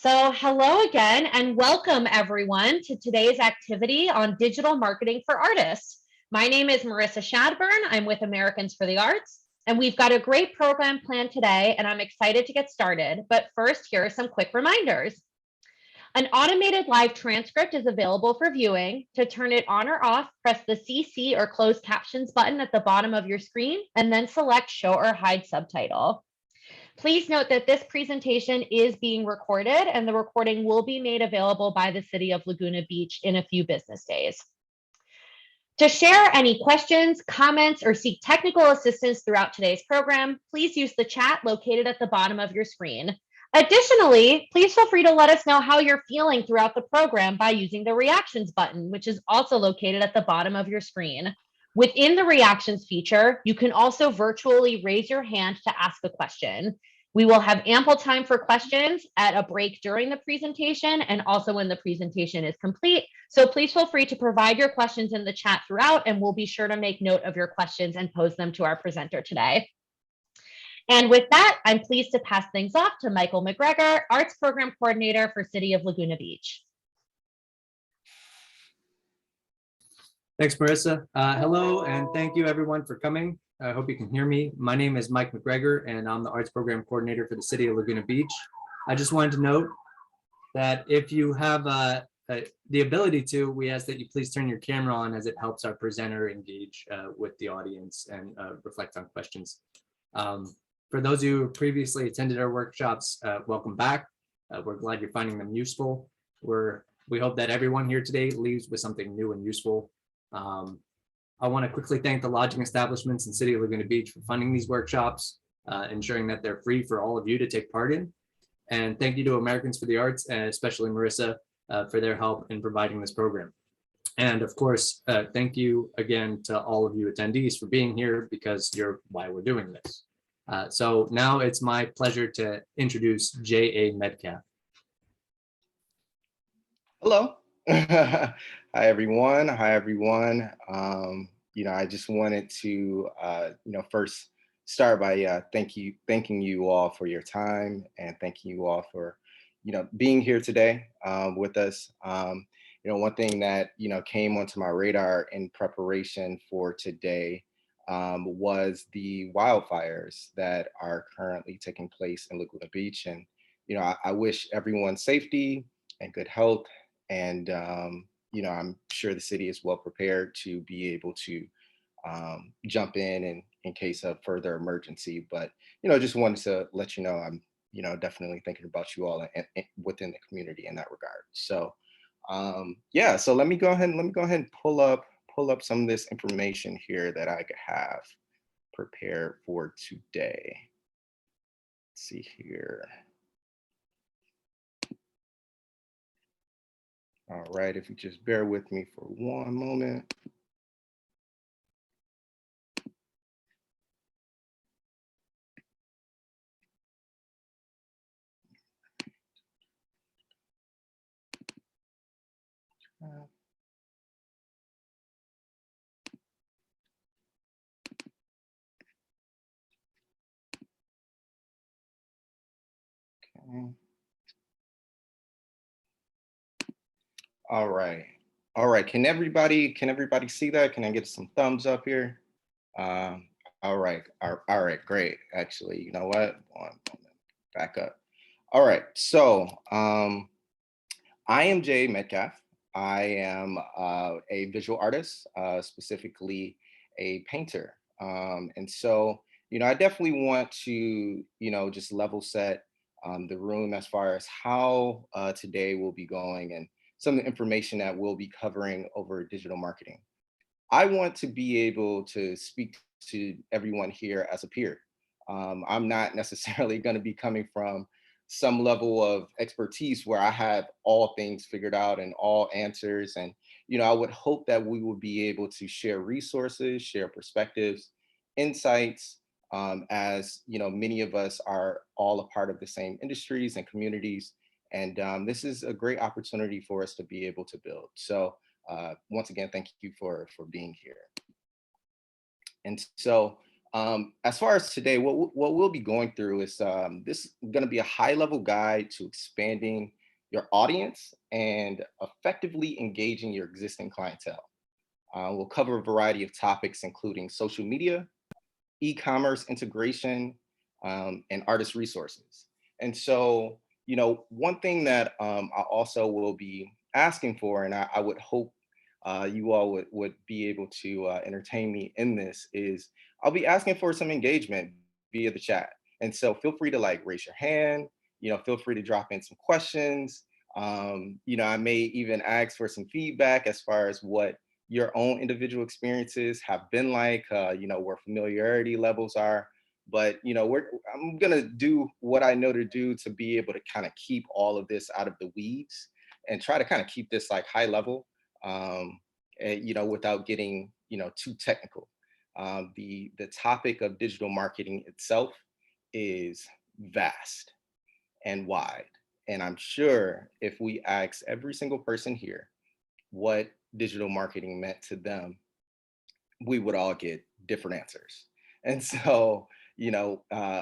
Hello again, and welcome everyone to today's activity on digital marketing for artists. My name is Marissa Shadburn. I'm with Americans for the Arts, and we've got a great program planned today, and I'm excited to get started. But first, here are some quick reminders. An automated live transcript is available for viewing. To turn it on or off, press the CC or closed captions button at the bottom of your screen, and then select Show or Hide Subtitle. Please note that this presentation is being recorded and the recording will be made available by the City of Laguna Beach in a few business days. To share any questions, comments, or seek technical assistance throughout today's program, please use the chat located at the bottom of your screen. Additionally, please feel free to let us know how you're feeling throughout the program by using the reactions button, which is also located at the bottom of your screen. Within the reactions feature, you can also virtually raise your hand to ask a question. We will have ample time for questions at a break during the presentation and also when the presentation is complete. So please feel free to provide your questions in the chat throughout, and we'll be sure to make note of your questions and pose them to our presenter today. And with that, I'm pleased to pass things off to Michael Mcgregor, Arts Program Coordinator for City of Laguna Beach. Thanks, Marissa. Hello, and thank you everyone for coming. I hope you can hear me. My name is Mike Mcgregor, and I'm the Arts Program Coordinator for the City of Laguna Beach. I just wanted to note that if you have the ability to, we ask that you please turn your camera on, as it helps our presenter engage with the audience and reflect on questions. For those of you who previously attended our workshops, welcome back. We're glad you're finding them useful. We hope that everyone here today leaves with something new and useful. I want to quickly thank the lodging establishments in City of Laguna Beach for funding these workshops, ensuring that they're free for all of you to take part in. And thank you to Americans for the Arts, and especially Marissa, for their help in providing this program. And of course, thank you again to all of you attendees for being here, because you're why we're doing this. So now it's my pleasure to introduce J.A. Medcalf. Hello. Hi, everyone. I just wanted to, first start by thanking you all for your time, and thanking you all for, being here today with us. One thing that, came onto my radar in preparation for today was the wildfires that are currently taking place in Laguna Beach. And, I wish everyone safety and good health. And, I'm sure the city is well prepared to be able to jump in case of further emergency. But, just wanted to let you know I'm, definitely thinking about you all within the community in that regard. So, so let me go ahead and pull up some of this information here that I have prepared for today. Let's see here. All right, if you just bear with me for one moment. Okay. All right. Can everybody see that? Can I get some thumbs up here? All right, great. Actually, you know what? One moment. Back up. All right. So I am Jay Medcalf. I am a visual artist, specifically a painter. And so, I definitely want to, just level set the room as far as how today will be going, and some of the information that we'll be covering over digital marketing. I want to be able to speak to everyone here as a peer. I'm not necessarily going to be coming from some level of expertise where I have all things figured out and all answers. And, I would hope that we will be able to share resources, share perspectives, insights, as, many of us are all a part of the same industries and communities. And this is a great opportunity for us to be able to build. So once again, thank you for being here. And so As far as today, what we'll be going through is this is going to be a high-level guide to expanding your audience and effectively engaging your existing clientele. We'll cover a variety of topics, including social media, e-commerce integration, and artist resources. And so, one thing that I also will be asking for, and I would hope you all would be able to entertain me in this, is I'll be asking for some engagement via the chat. And so feel free to like raise your hand, feel free to drop in some questions. I may even ask for some feedback as far as what your own individual experiences have been like, where familiarity levels are. But I'm gonna do what I know to do to be able to kind of keep all of this out of the weeds and try to kind of keep this like high level, without getting too technical. The topic of digital marketing itself is vast and wide, and I'm sure if we ask every single person here what digital marketing meant to them, we would all get different answers. And so,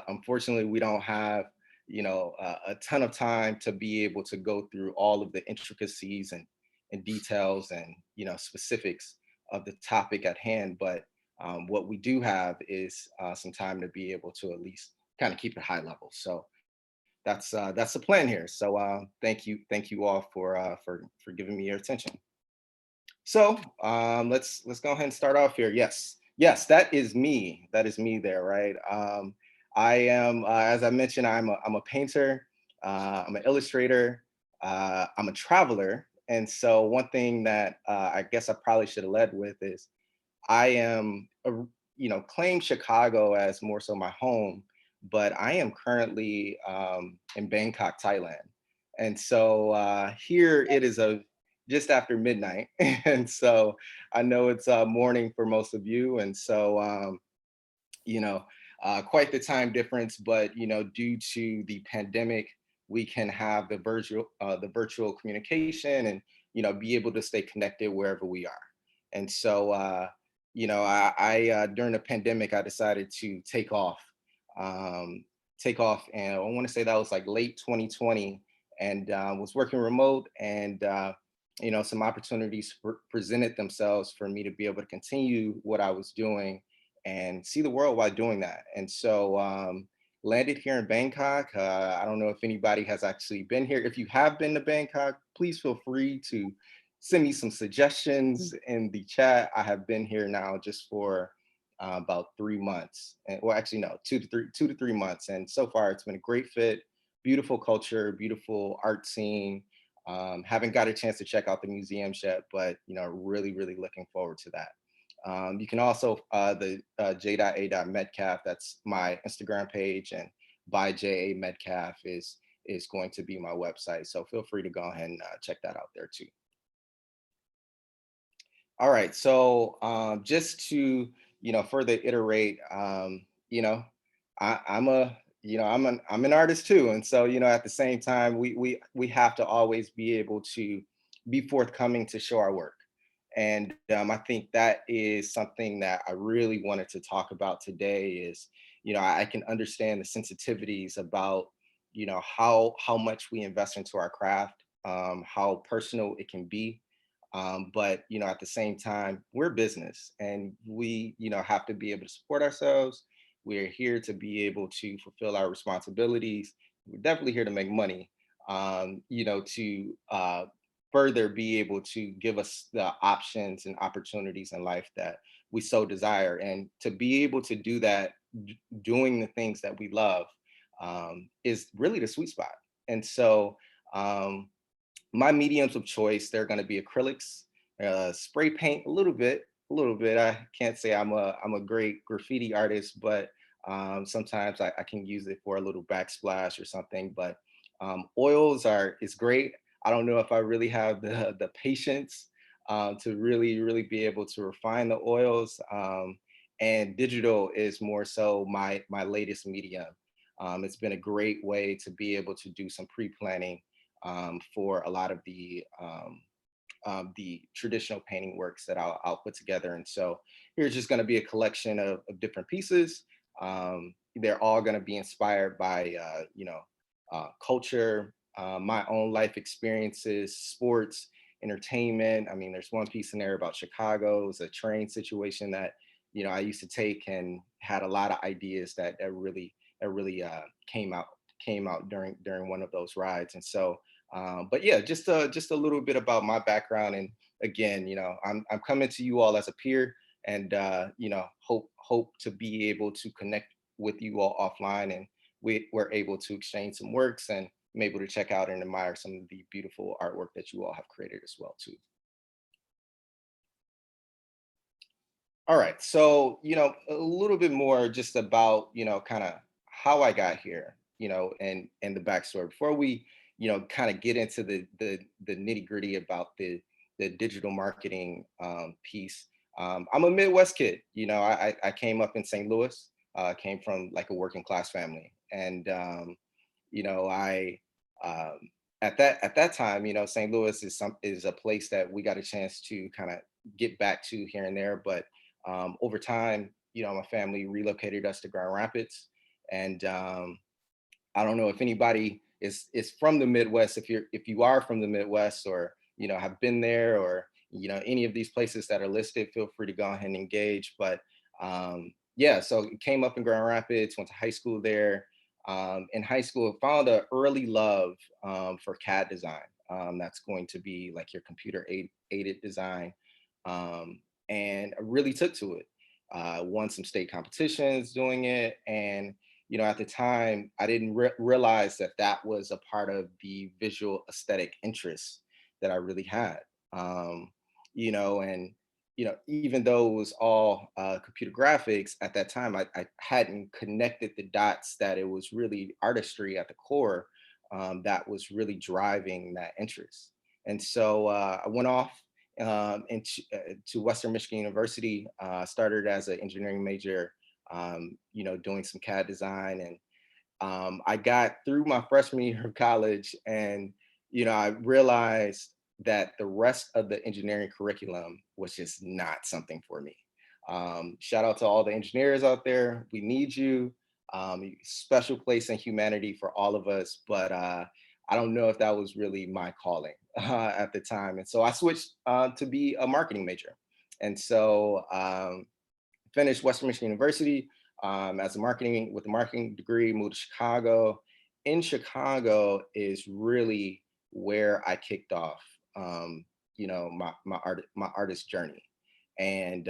unfortunately, we don't have, a ton of time to be able to go through all of the intricacies and details and, specifics of the topic at hand. But what we do have is some time to be able to at least kind of keep it high level. So that's the plan here. So thank you all for giving me your attention. So let's go ahead and start off here. Yes, that is me. That is me there, right? I am, as I mentioned, I'm a painter. I'm an illustrator. I'm a traveler, and so one thing that I guess I probably should have led with is I am, claim Chicago as more so my home, but I am currently in Bangkok, Thailand. And so here it is just after midnight. And so I know it's morning for most of you. And so, quite the time difference, but, due to the pandemic, we can have the virtual communication and, be able to stay connected wherever we are. And so, I during the pandemic, I decided to and I want to say that was like late 2020, and was working remote, and some opportunities presented themselves for me to be able to continue what I was doing and see the world while doing that. And so landed here in Bangkok. I don't know if anybody has actually been here. If you have been to Bangkok, please feel free to send me some suggestions in the chat. I have been here now just for about 3 months, and well, actually no, 2 to 3 months, and so far it's been a great fit. Beautiful culture, beautiful art scene. Haven't got a chance to check out the museums yet, but really, really looking forward to that. You can also the j.a.medcalf. That's my Instagram page, and by J.A. Medcalf is going to be my website. So feel free to go ahead and check that out there too. All right, so just to further iterate, I'm I'm an artist too, and so at the same time we have to always be able to be forthcoming to show our work, and I think that is something that I really wanted to talk about today. Is I can understand the sensitivities about how much we invest into our craft, how personal it can be, but at the same time, we're business, and we have to be able to support ourselves. We're here to be able to fulfill our responsibilities. We're definitely here to make money, to further be able to give us the options and opportunities in life that we so desire, and to be able to do that, doing the things that we love, is really the sweet spot. And so my mediums of choice, they're going to be acrylics, spray paint a little bit. I can't say I'm a great graffiti artist, but sometimes I can use it for a little backsplash or something. But oils is great. I don't know if I really have the patience to really be able to refine the oils. And digital is more so my latest medium. It's been a great way to be able to do some pre-planning for a lot of the the traditional painting works that I'll put together. And so here's just going to be a collection of different pieces. They're all going to be inspired by, culture, my own life experiences, sports, entertainment. I mean, there's one piece in there about Chicago. It's a train situation that, I used to take and had a lot of ideas that really came out during one of those rides. And so, but yeah, just a little bit about my background. And again, I'm coming to you all as a peer, and hope to be able to connect with you all offline, and we're able to exchange some works, and I'm able to check out and admire some of the beautiful artwork that you all have created as well too. All right, so a little bit more just about kind of how I got here, and the backstory before we kind of get into the nitty gritty about the digital marketing piece. I'm a Midwest kid. I came up in St. Louis. Came from like a working class family, and I at that time, St. Louis is a place that we got a chance to kind of get back to here and there, but over time, my family relocated us to Grand Rapids, and I don't know if anybody is from the Midwest. If you are from the Midwest, or have been there, or any of these places that are listed, feel free to go ahead and engage. But yeah, so came up in Grand Rapids, went to high school there. In high school, found an early love for CAD design. That's going to be like your computer aided design, and I really took to it. Won some state competitions doing it, and at the time, I didn't realize that was a part of the visual aesthetic interests that I really had. And even though it was all computer graphics at that time, I hadn't connected the dots that it was really artistry at the core, that was really driving that interest. And so I went off into to Western Michigan University. Started as an engineering major, doing some CAD design, and I got through my freshman year of college, and I realized that the rest of the engineering curriculum was just not something for me. Shout out to all the engineers out there. We need you. Special place in humanity for all of us, but I don't know if that was really my calling at the time. And so I switched to be a marketing major. And so finished Western Michigan University as a marketing with a marketing degree, moved to Chicago. In Chicago is really where I kicked off, my artist journey. And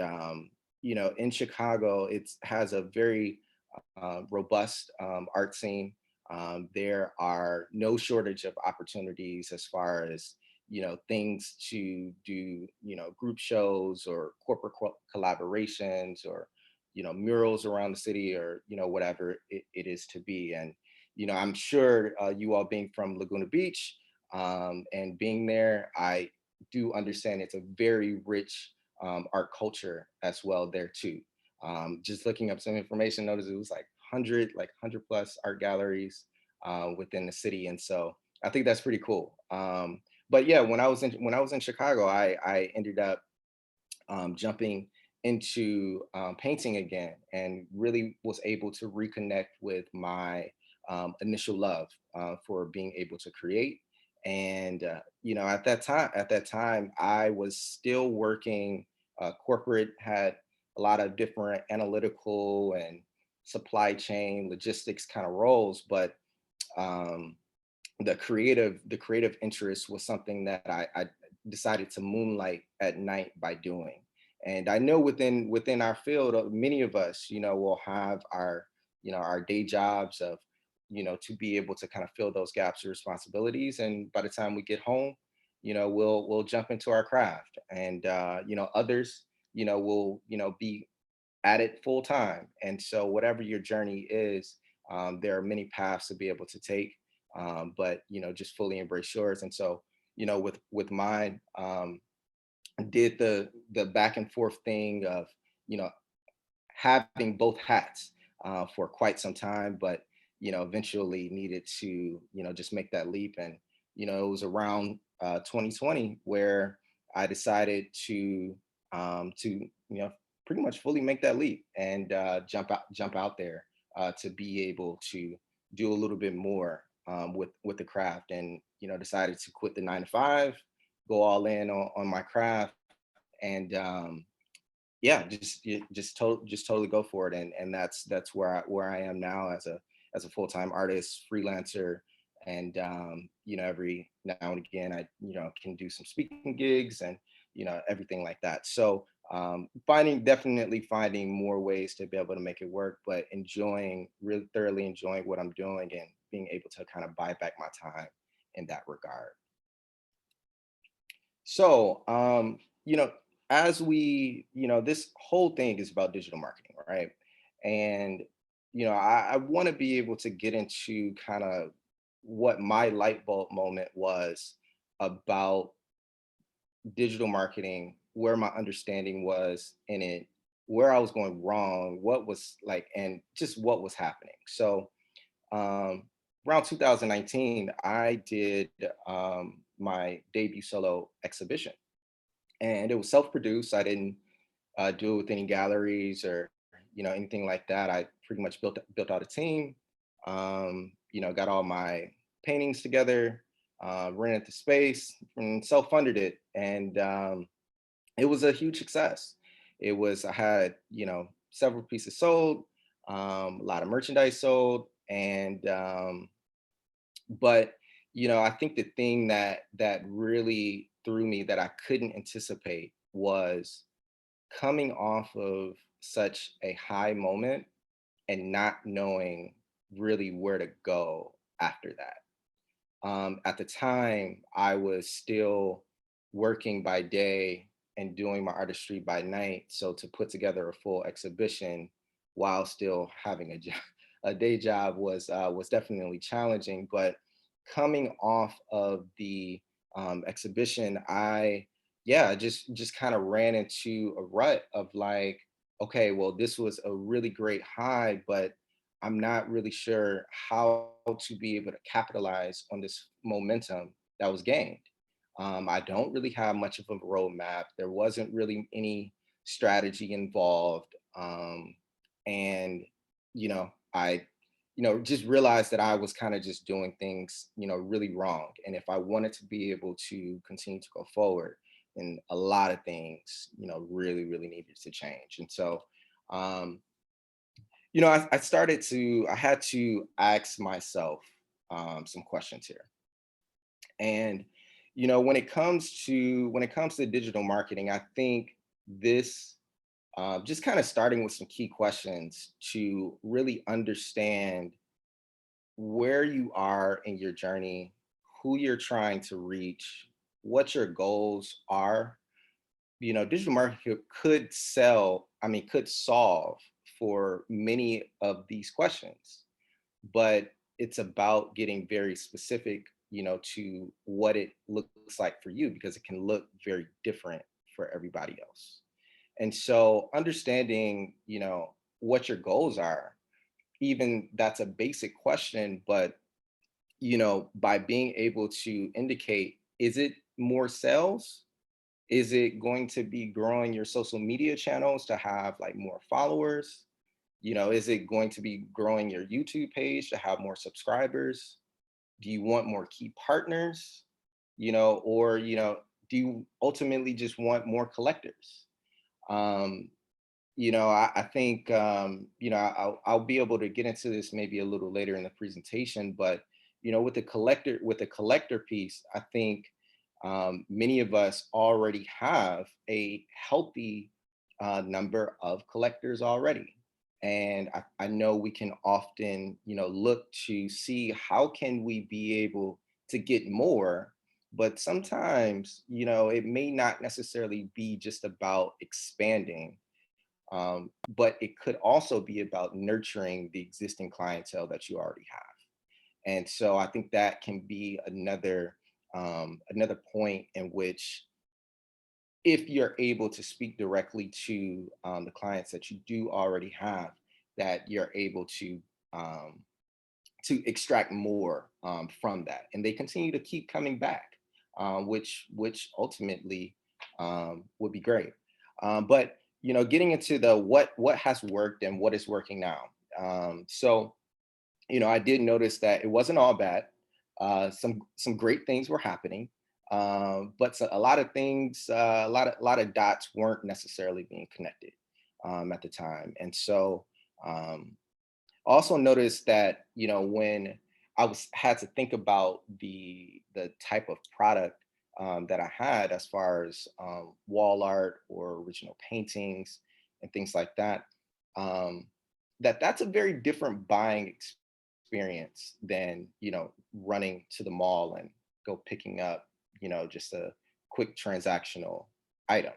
in Chicago, it has a very robust art scene. There are no shortage of opportunities as far as things to do, group shows or corporate collaborations, or murals around the city, or whatever it is to be. And I'm sure you all being from Laguna Beach, and being there, I do understand it's a very rich art culture as well there too. Just looking up some information, noticed it was like 100 plus art galleries within the city, and so I think that's pretty cool. But yeah, when I was in Chicago, I ended up jumping into painting again, and really was able to reconnect with my initial love for being able to create. And at that time, I was still working corporate, had a lot of different analytical and supply chain logistics kind of roles, but um, the creative interest was something that I decided to moonlight at night by doing. And I know within our field, many of us, will have our day jobs of, to be able to kind of fill those gaps of responsibilities. And by the time we get home, we'll jump into our craft, and others, will be at it full time. And so whatever your journey is, there are many paths to be able to take, but just fully embrace yours. And so with mine, did the back and forth thing of you know having both hats for quite some time, but eventually needed to just make that leap. And it was around 2020 where I decided to pretty much fully make that leap and jump out there to be able to do a little bit more with the craft, and decided to quit the 9 to 5, go all in on my craft, and yeah, just totally go for it, and that's where I am now as a full-time artist, freelancer, and every now and again I can do some speaking gigs and everything like that. So definitely finding more ways to be able to make it work, but really thoroughly enjoying what I'm doing and being able to kind of buy back my time in that regard. So, as this whole thing is about digital marketing, right? And, I want to be able to get into kind of what my light bulb moment was about digital marketing, where my understanding was in it, where I was going wrong, what was like, and just what was happening. So, um, around 2019, I did my debut solo exhibition, and it was self-produced. I didn't do it with any galleries or anything like that. I pretty much built out a team. Got all my paintings together, rented the space, and self-funded it, and it was a huge success. I had several pieces sold, a lot of merchandise sold, and but I think the thing that really threw me, that I couldn't anticipate, was coming off of such a high moment and not knowing really where to go after that. At the time, I was still working by day and doing my artistry by night. So to put together a full exhibition while still having a day job was definitely challenging. But coming off of the exhibition, just kind of ran into a rut of like, okay, well, this was a really great high, but I'm not really sure how to be able to capitalize on this momentum that was gained. I don't really have much of a roadmap. There wasn't really any strategy involved. And, I, just realized that I was kind of just doing things, really wrong. And if I wanted to be able to continue to go forward, then a lot of things, really, really needed to change. And so, um, I had to ask myself some questions here. And, when it comes to digital marketing, I think this, just kind of starting with some key questions to really understand where you are in your journey, who you're trying to reach, what your goals are. Digital marketing could solve for many of these questions, but it's about getting very specific, to what it looks like for you, because it can look very different for everybody else. And so understanding, what your goals are, even that's a basic question, but by being able to indicate, is it more sales? Is it going to be growing your social media channels to have like more followers? Is it going to be growing your YouTube page to have more subscribers? Do you want more key partners? Or, do you ultimately just want more collectors? Um, I think, I'll be able to get into this maybe a little later in the presentation, but, with the collector piece, I think many of us already have a healthy number of collectors already. And I know we can often, look to see how can we be able to get more, but sometimes, it may not necessarily be just about expanding, but it could also be about nurturing the existing clientele that you already have. And so I think that can be another point in which, if you're able to speak directly to the clients that you do already have, that you're able to extract more from that, and they continue to keep coming back, which ultimately would be great. But getting into the what has worked and what is working now. So I did notice that it wasn't all bad. Some great things were happening, but a lot of things, a lot of dots weren't necessarily being connected at the time, and so um, also noticed that when I was had to think about the type of product that I had as far as wall art or original paintings and things like that, um, that's a very different buying experience than running to the mall and go picking up just a quick transactional item.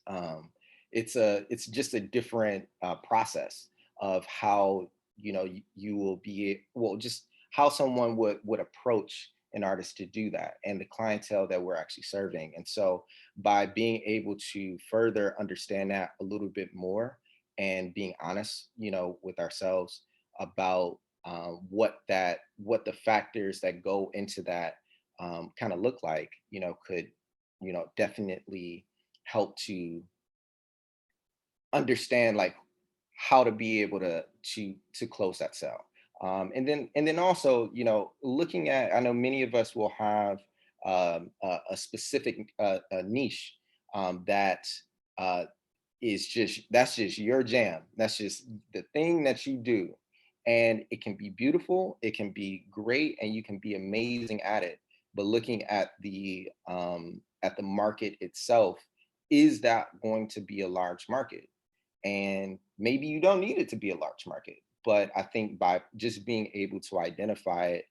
Um, it's just a different process of how you will well, just how someone would approach an artist to do that and the clientele that we're actually serving. And so by being able to further understand that a little bit more and being honest with ourselves about what the factors that go into that kind of look like could definitely help to understand like how to be able to close that sale. And then also looking at, I know many of us will have a specific a niche that uh, is just that's just your jam, that's just the thing that you do, and it can be beautiful, it can be great, and you can be amazing at it. But looking at the market itself, is that going to be a large market? And maybe you don't need it to be a large market, but I think by just being able to identify it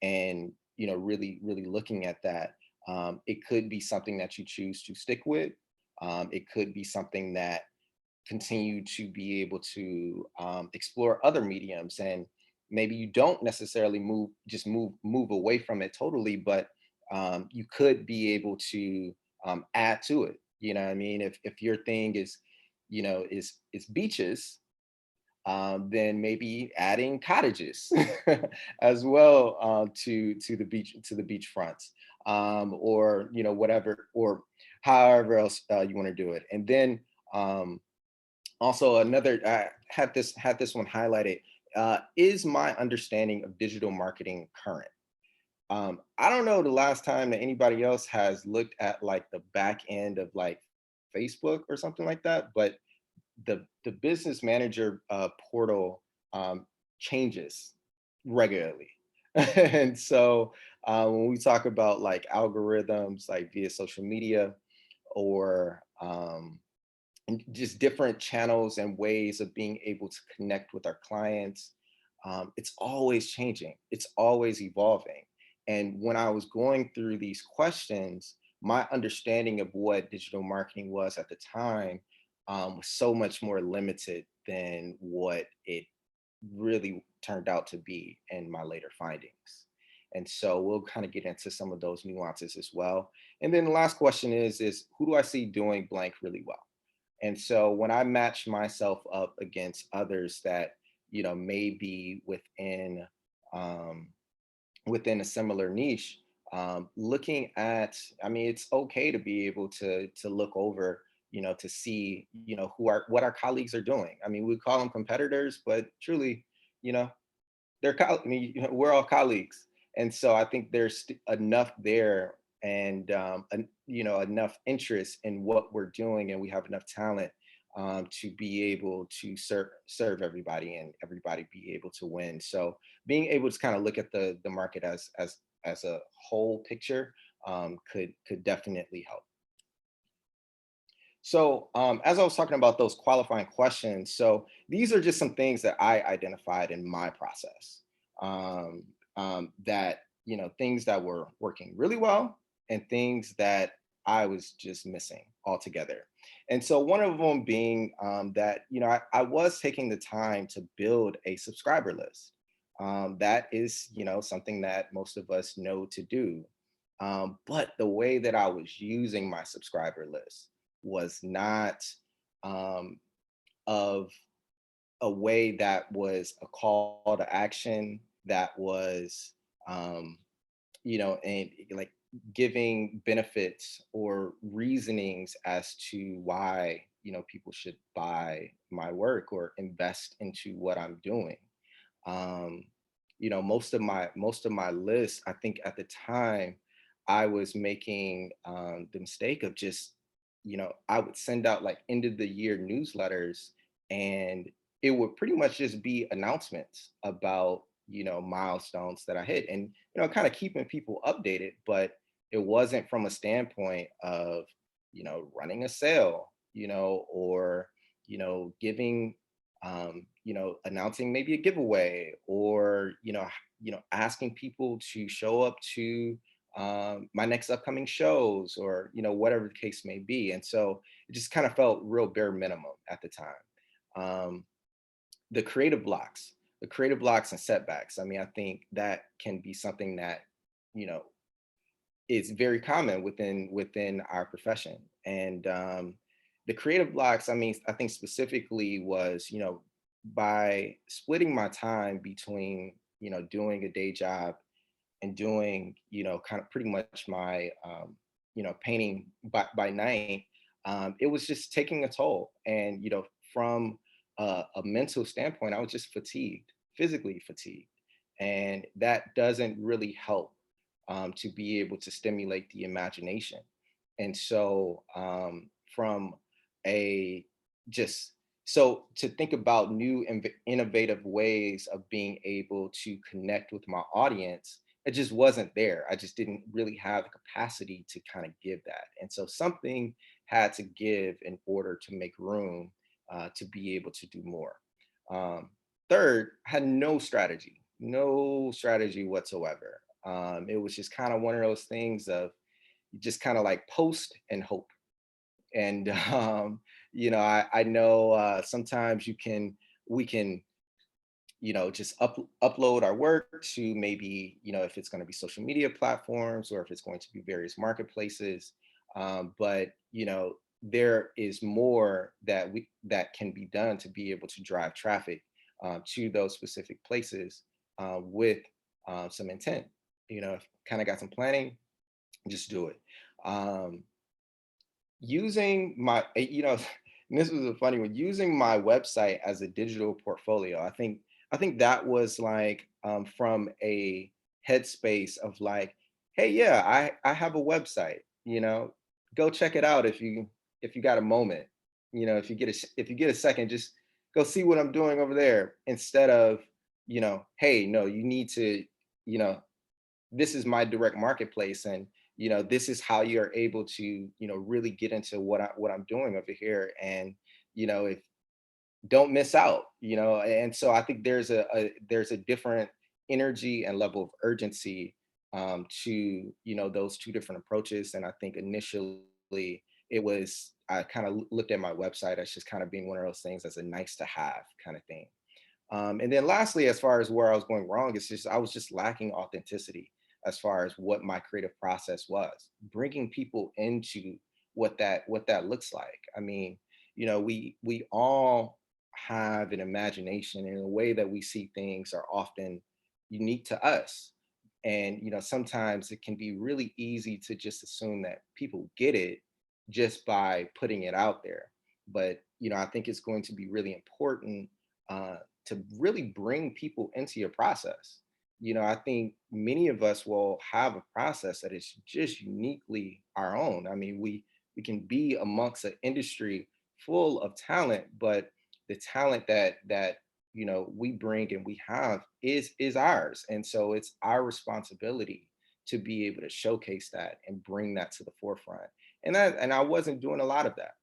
and really looking at that, it could be something that you choose to stick with. It could be something that continue to be able to explore other mediums, and maybe you don't necessarily move away from it totally, but you could be able to add to it. You know what I mean? If your thing is beaches, then maybe adding cottages as well, to the beach fronts, or whatever, or however else you want to do it. And then also another, I had this one highlighted. Is my understanding of digital marketing current? I don't know the last time that anybody else has looked at like the back end of like Facebook or something like that, but the business manager portal changes regularly. And so when we talk about like algorithms, like via social media, or and just different channels and ways of being able to connect with our clients, it's always changing, it's always evolving. And when I was going through these questions, my understanding of what digital marketing was at the time was so much more limited than what it really turned out to be in my later findings. And so we'll kind of get into some of those nuances as well. And then the last question is who do I see doing blank really well? And so when I match myself up against others that may be um, within a similar niche, looking at, I mean, it's okay to be able to look over, to see, what our colleagues are doing. I mean, we call them competitors, but truly, you know, I mean, we're all colleagues. And so I think there's enough there, and enough interest in what we're doing, and we have enough talent to be able to serve everybody, and everybody be able to win. So being able to kind of look at the market as a whole picture could definitely help. So as I was talking about those qualifying questions, so these are just some things that I identified in my process, um, that things that were working really well and things that I was just missing altogether. And so one of them being that I was taking the time to build a subscriber list. That is something that most of us know to do, but the way that I was using my subscriber list was not um, of a way that was a call to action, that was and like giving benefits or reasonings as to why, people should buy my work or invest into what I'm doing. Um, most of my list, I think at the time, I was making the mistake of just, I would send out like end of the year newsletters, and it would pretty much just be announcements about, milestones that I hit, and kind of keeping people updated. But it wasn't from a standpoint of, running a sale, or giving, announcing maybe a giveaway, or asking people to show up to my next upcoming shows, or whatever the case may be. And so it just kind of felt real bare minimum at the time. Um, the creative blocks, and setbacks. I mean, I think that can be something that you know is very common within our profession. And the creative blocks, I mean, I think specifically was, by splitting my time between, doing a day job and doing, kind of pretty much my, painting by night. It was just taking a toll. And, from a mental standpoint, I was just fatigued, physically fatigued. And that doesn't really help, to be able to stimulate the imagination. And so, from a just so to think about new innovative ways of being able to connect with my audience, it just wasn't there. I just didn't really have the capacity to kind of give that. And so something had to give in order to make room, to be able to do more. Um, Third, I had no strategy whatsoever. It was just kind of one of those things of you just kind of like post and hope. And I know, sometimes we can, just upload our work to maybe, if it's going to be social media platforms, or if it's going to be various marketplaces. But there is more that can be done to be able to drive traffic, to those specific places, with some intent. Kind of got some planning, just do it. Um, Using my, and this was a funny one, using my website as a digital portfolio. I think that was like, from a headspace of like, hey, yeah, I have a website, go check it out if you got a moment, if you get a second, just go see what I'm doing over there, instead of, hey, no, you need to, you know this is my direct marketplace, and this is how you're able to, really get into what I'm doing over here. And if don't miss out. And so I think there's a different energy and level of urgency, to those two different approaches. And I think initially it was, I kind of looked at my website as just kind of being one of those things as a nice to have kind of thing. And then lastly, as far as where I was going wrong, it's just I was just lacking authenticity as far as what my creative process was, bringing people into what that looks like. I mean, we all have an imagination, and the way that we see things are often unique to us. And sometimes it can be really easy to just assume that people get it just by putting it out there. But I think it's going to be really important, uh, to really bring people into your process. I think many of us will have a process that is just uniquely our own. I mean, we can be amongst an industry full of talent, but the talent that we bring and we have is ours. And so it's our responsibility to be able to showcase that and bring that to the forefront. And I wasn't doing a lot of that.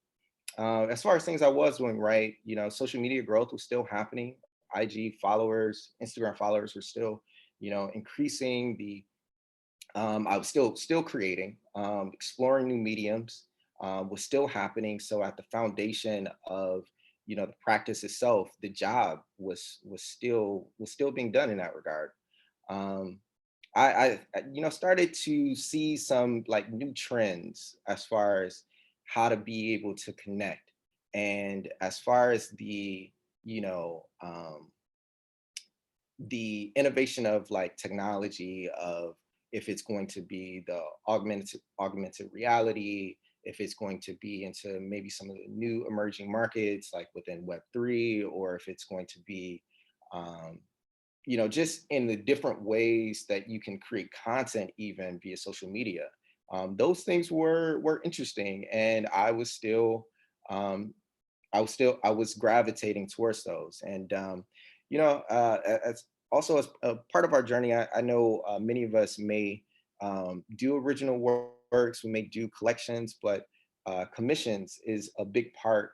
As far as things I was doing right, social media growth was still happening. IG followers, Instagram followers were still, increasing. I was still creating, exploring new mediums, was still happening. So at the foundation of, the practice itself, the job was still being done in that regard. Um, started to see some like new trends as far as how to be able to connect, and as far as the innovation of like technology, of if it's going to be the augmented reality, if it's going to be into maybe some of the new emerging markets like within Web3, or if it's going to be um, just in the different ways that you can create content even via social media. Those things were interesting, and um, I was gravitating towards those. And as also as a part of our journey, I know many of us may do original works, we may do collections, but commissions is a big part,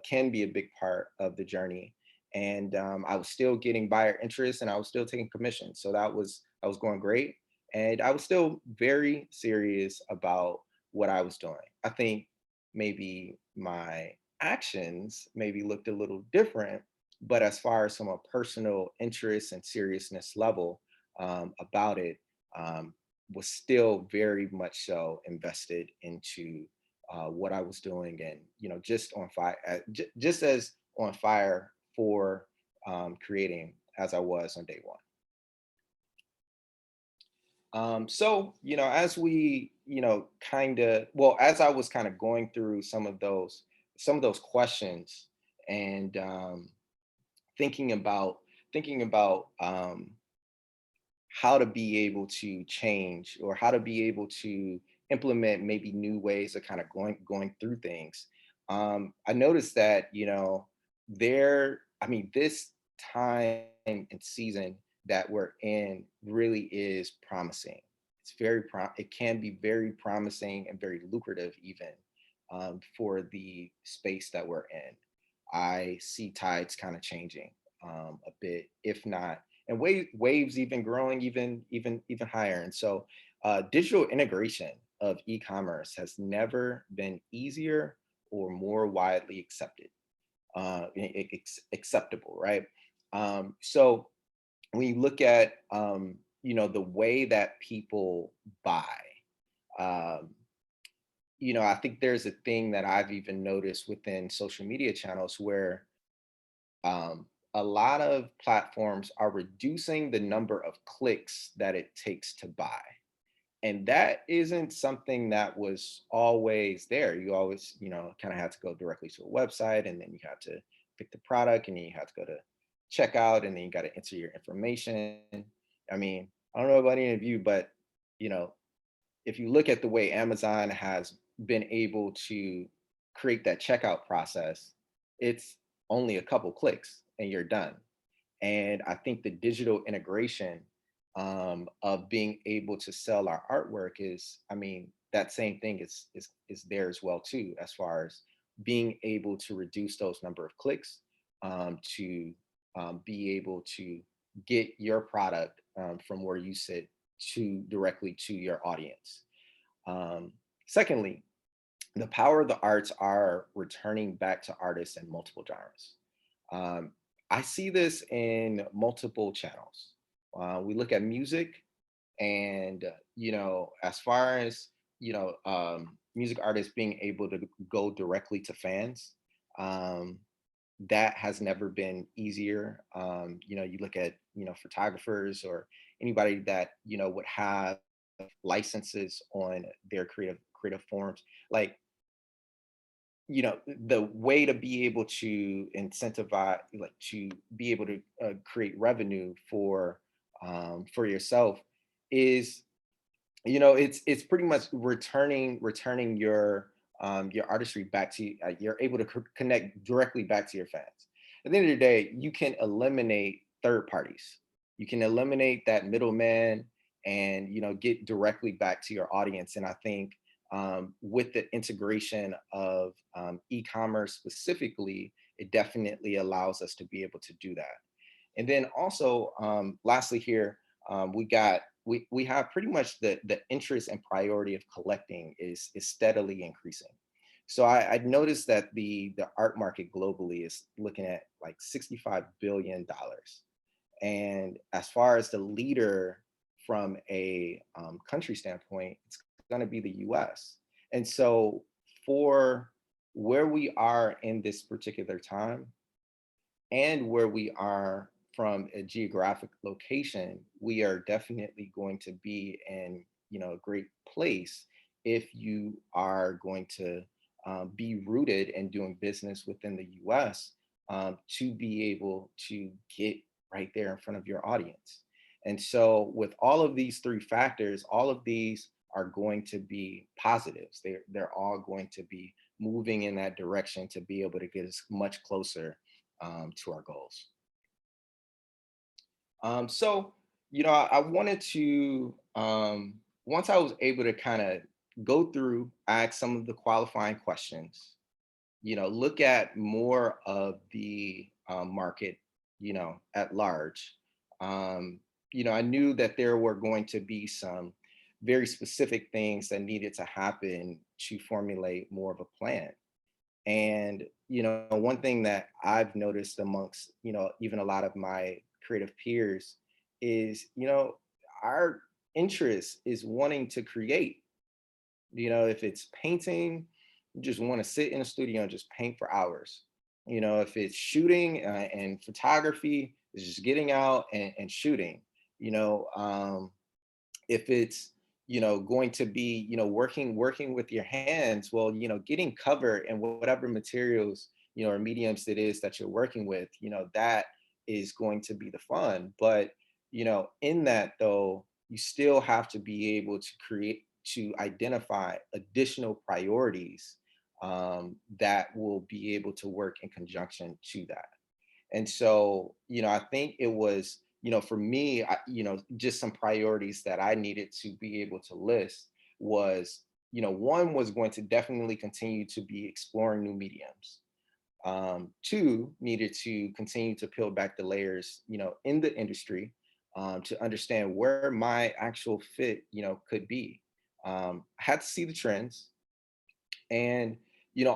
can be a big part of the journey. And I was still getting buyer interest, and I was still taking commissions, so that was going great. And I was still very serious about what I was doing. I think maybe my actions maybe looked a little different, but as far as from a personal interest and seriousness level about it, um, was still very much so invested into what I was doing, and just on fire, just as on fire for creating as I was on day one. So, as we, kind of, well, as I was kind of going through some of those questions, and thinking about thinking about how to be able to change, or how to be able to implement maybe new ways of kind of going through things. I noticed that, this time and season that we're in really is promising. It can be very promising and very lucrative even, for the space that we're in. I see tides kind of changing a bit, if not, and waves even growing even higher. And so, digital integration of e-commerce has never been easier or more widely acceptable, right? So when you look at the way that people buy, um, I think there's a thing that I've even noticed within social media channels where a lot of platforms are reducing the number of clicks that it takes to buy. And that isn't something that was always there. You always, kind of have to go directly to a website, and then you have to pick the product, and then you have to go to checkout, and then you got to enter your information. I mean, I don't know about any of you, but you know, if you look at the way Amazon has been able to create that checkout process, it's only a couple clicks and you're done. And I think the digital integration of being able to sell our artwork is, that same thing is there as well too, as far as being able to reduce those number of clicks, to be able to get your product from where you sit to directly to your audience. Secondly, the power of the arts are returning back to artists in multiple genres. Um, I see this in multiple channels. We look at music, and as far as music artists being able to go directly to fans, um, that has never been easier. You look at photographers, or anybody that would have licenses on their creative forms, like the way to be able to incentivize, like to be able to create revenue for yourself is, it's pretty much returning your artistry back to you. You're able to connect directly back to your fans. At the end of the day, you can eliminate third parties. You can eliminate that middleman, and get directly back to your audience. And I think with the integration of e-commerce specifically, it definitely allows us to be able to do that. And then also, lastly here, we have pretty much the interest and priority of collecting is steadily increasing. So I noticed that the art market globally is looking at like $65 billion. And as far as the leader from a country standpoint, it's going to be the US. And so for where we are in this particular time, and where we are from a geographic location, we are definitely going to be in, a great place if you are going to be rooted in doing business within the US, to be able to get right there in front of your audience. And so, with all of these three factors, all of these are going to be positives. They're all going to be moving in that direction to be able to get us much closer to our goals. So, I wanted to, once I was able to kind of go through, ask some of the qualifying questions, look at more of the market, at large. Um, I knew that there were going to be some very specific things that needed to happen to formulate more of a plan. And, one thing that I've noticed amongst, even a lot of my creative peers is, our interest is wanting to create. If it's painting, you just want to sit in a studio and just paint for hours. If it's shooting and photography, it's just getting out and shooting. You know, if it's going to be working with your hands, well, getting cover and whatever materials or mediums it is that you're working with, that is going to be the fun. But in that, though, you still have to be able to identify additional priorities that will be able to work in conjunction to that. And so, I think it was, for me, just some priorities that I needed to be able to list was, one was going to definitely continue to be exploring new mediums. Two, needed to continue to peel back the layers, in the industry, to understand where my actual fit, could be. I had to see the trends, and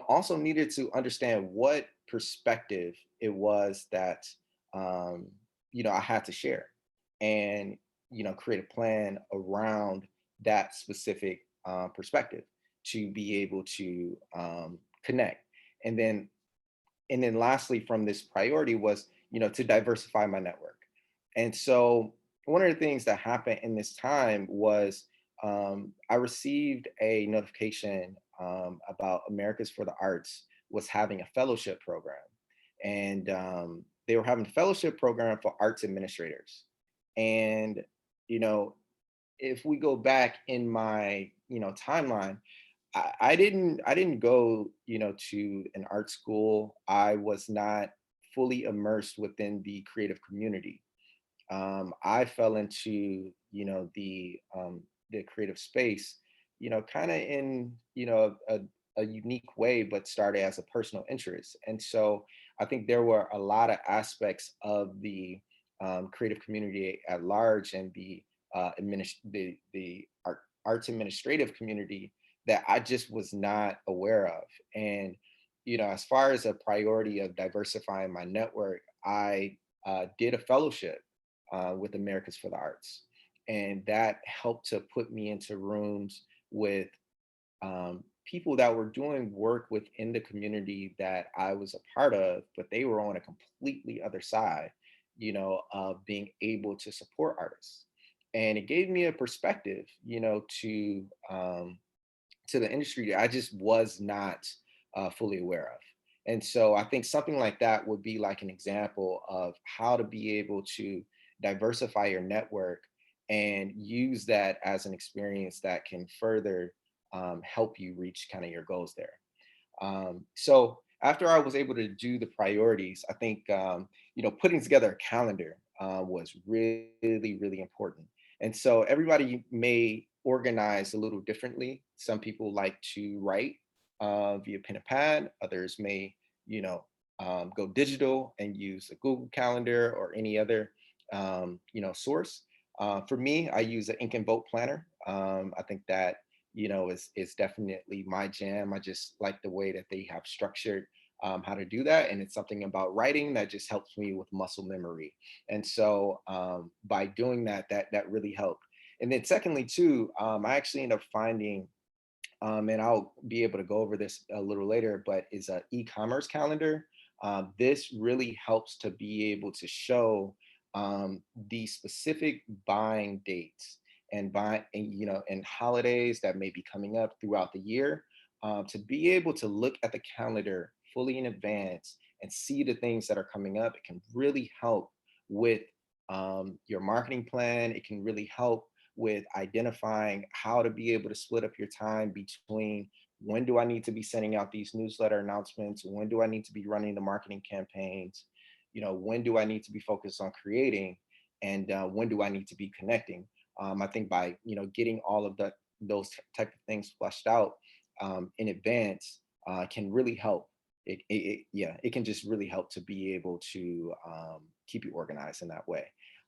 also needed to understand what perspective it was that I had to share, and create a plan around that specific perspective to be able to connect. And then and then lastly, from this priority was to diversify my network. And so, one of the things that happened in this time was, I received a notification about Americas for the Arts was having a fellowship program. And they were having a fellowship program for arts administrators. And you know if we go back in my timeline, I didn't go to an art school. I was not fully immersed within the creative community. I fell into the creative space, kind of in a unique way, but started as a personal interest. And so I think there were a lot of aspects of the creative community at large, and the arts administrative community that I just was not aware of. And as far as a priority of diversifying my network, I did a fellowship with Americans for the Arts. And that helped to put me into rooms with people that were doing work within the community that I was a part of, but they were on a completely other side, of being able to support artists. And it gave me a perspective, to the industry that I just was not fully aware of. And so I think something like that would be like an example of how to be able to diversify your network and use that as an experience that can further help you reach kind of your goals there. So after I was able to do the priorities, I think putting together a calendar was really, really important. And so everybody may organize a little differently. Some people like to write via pen and pad. Others may, go digital and use a Google Calendar or any other, source. For me, I use an ink and boat planner. I think that is definitely my jam. I just like the way that they have structured how to do that, and it's something about writing that just helps me with muscle memory. And so by doing that, that really helped. And then secondly, too, I actually ended up finding, and I'll be able to go over this a little later, but is an e-commerce calendar. This really helps to be able to show the specific buying dates and and holidays that may be coming up throughout the year, to be able to look at the calendar fully in advance and see the things that are coming up, it can really help with your marketing plan. It can really help with identifying how to be able to split up your time between when do I need to be sending out these newsletter announcements, when do I need to be running the marketing campaigns, when do I need to be focused on creating, and when do I need to be connecting. I think by getting all of those type of things fleshed out in advance can really help. Yeah, it can just really help to be able to keep you organized in that way.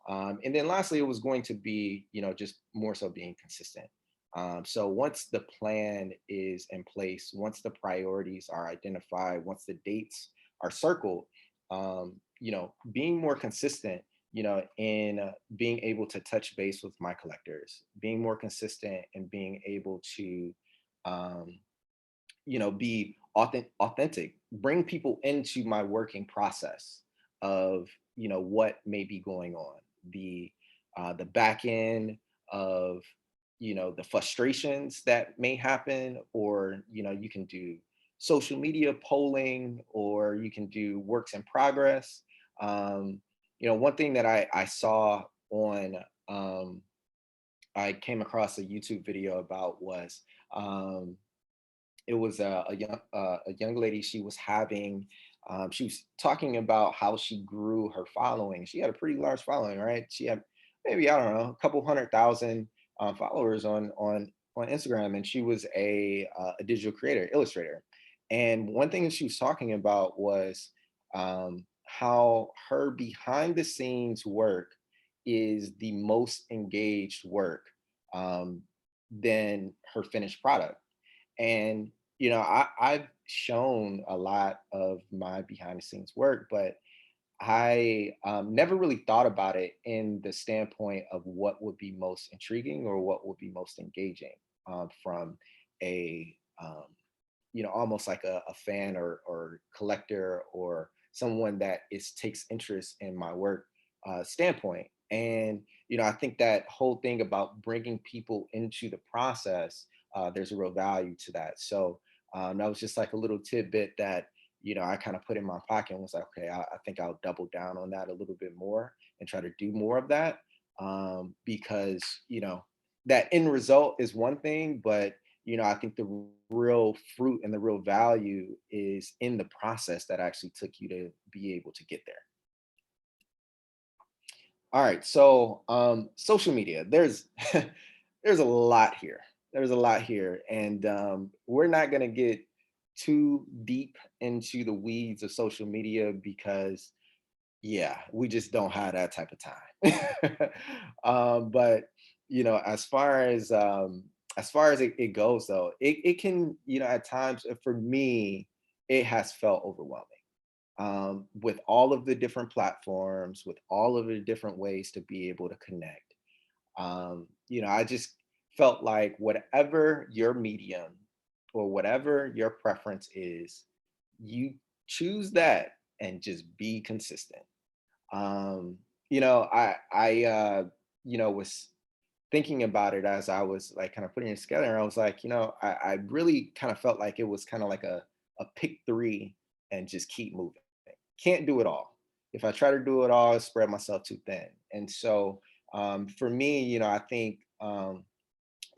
And then lastly, it was going to be, just more so being consistent. So once the plan is in place, once the priorities are identified, once the dates are circled, being more consistent, in being able to touch base with my collectors, being more consistent and being able to, um, be authentic, bring people into my working process of, what may be going on, the back end of, the frustrations that may happen, or, you can do social media polling, or you can do works in progress. One thing that I saw on, I came across a YouTube video about was, um, it was a young lady. She was having, she was talking about how she grew her following. She had a pretty large following, right? She had maybe, I don't know, a couple 100,000 followers on Instagram, and she was a digital creator, illustrator. And one thing that she was talking about was, how her behind the scenes work is the most engaged work, um, than her finished product. And I've shown a lot of my behind the scenes work, but I never really thought about it in the standpoint of what would be most intriguing or what would be most engaging, from a, almost like a fan or collector, or someone that is takes interest in my work standpoint. And I think that whole thing about bringing people into the process, there's a real value to that. So that was just like a little tidbit that I kind of put in my pocket and was like, okay, I think I'll double down on that a little bit more and try to do more of that, because that end result is one thing, but I think the real fruit and the real value is in the process that actually took you to be able to get there. All right, so social media. There's there's a lot here. There's a lot here, and we're not gonna get too deep into the weeds of social media because, yeah, we just don't have that type of time. But as far as it goes, though, it can, at times, for me, it has felt overwhelming, with all of the different platforms, with all of the different ways to be able to connect. I just felt like whatever your medium or whatever your preference is, you choose that and just be consistent. Was thinking about it as I was like kind of putting it together. And I was like, I really kind of felt like it was kind of like a pick three and just keep moving. Can't do it all. If I try to do it all, I spread myself too thin. And so for me, I think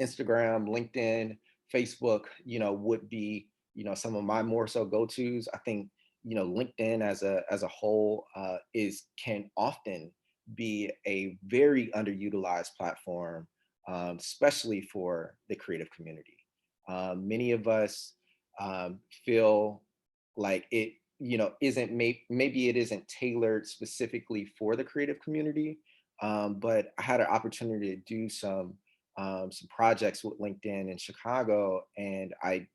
Instagram, LinkedIn, Facebook, would be, some of my more so go-tos. I think, LinkedIn as a whole is can often be a very underutilized platform, especially for the creative community. Many of us feel like it, isn't maybe it isn't tailored specifically for the creative community. But I had an opportunity to do some projects with LinkedIn in Chicago, and I,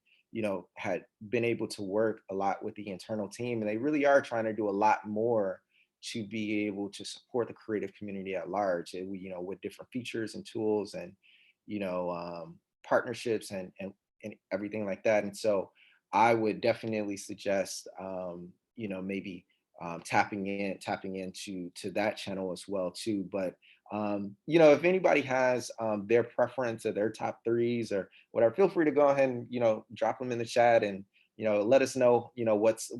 had been able to work a lot with the internal team, and they really are trying to do a lot more to be able to support the creative community at large, with different features and tools and, partnerships and everything like that. And so I would definitely suggest, maybe tapping into that channel as well too. But you know, if anybody has their preference or their top threes or whatever, feel free to go ahead and, you know, drop them in the chat and, you know, let us know, you know, what's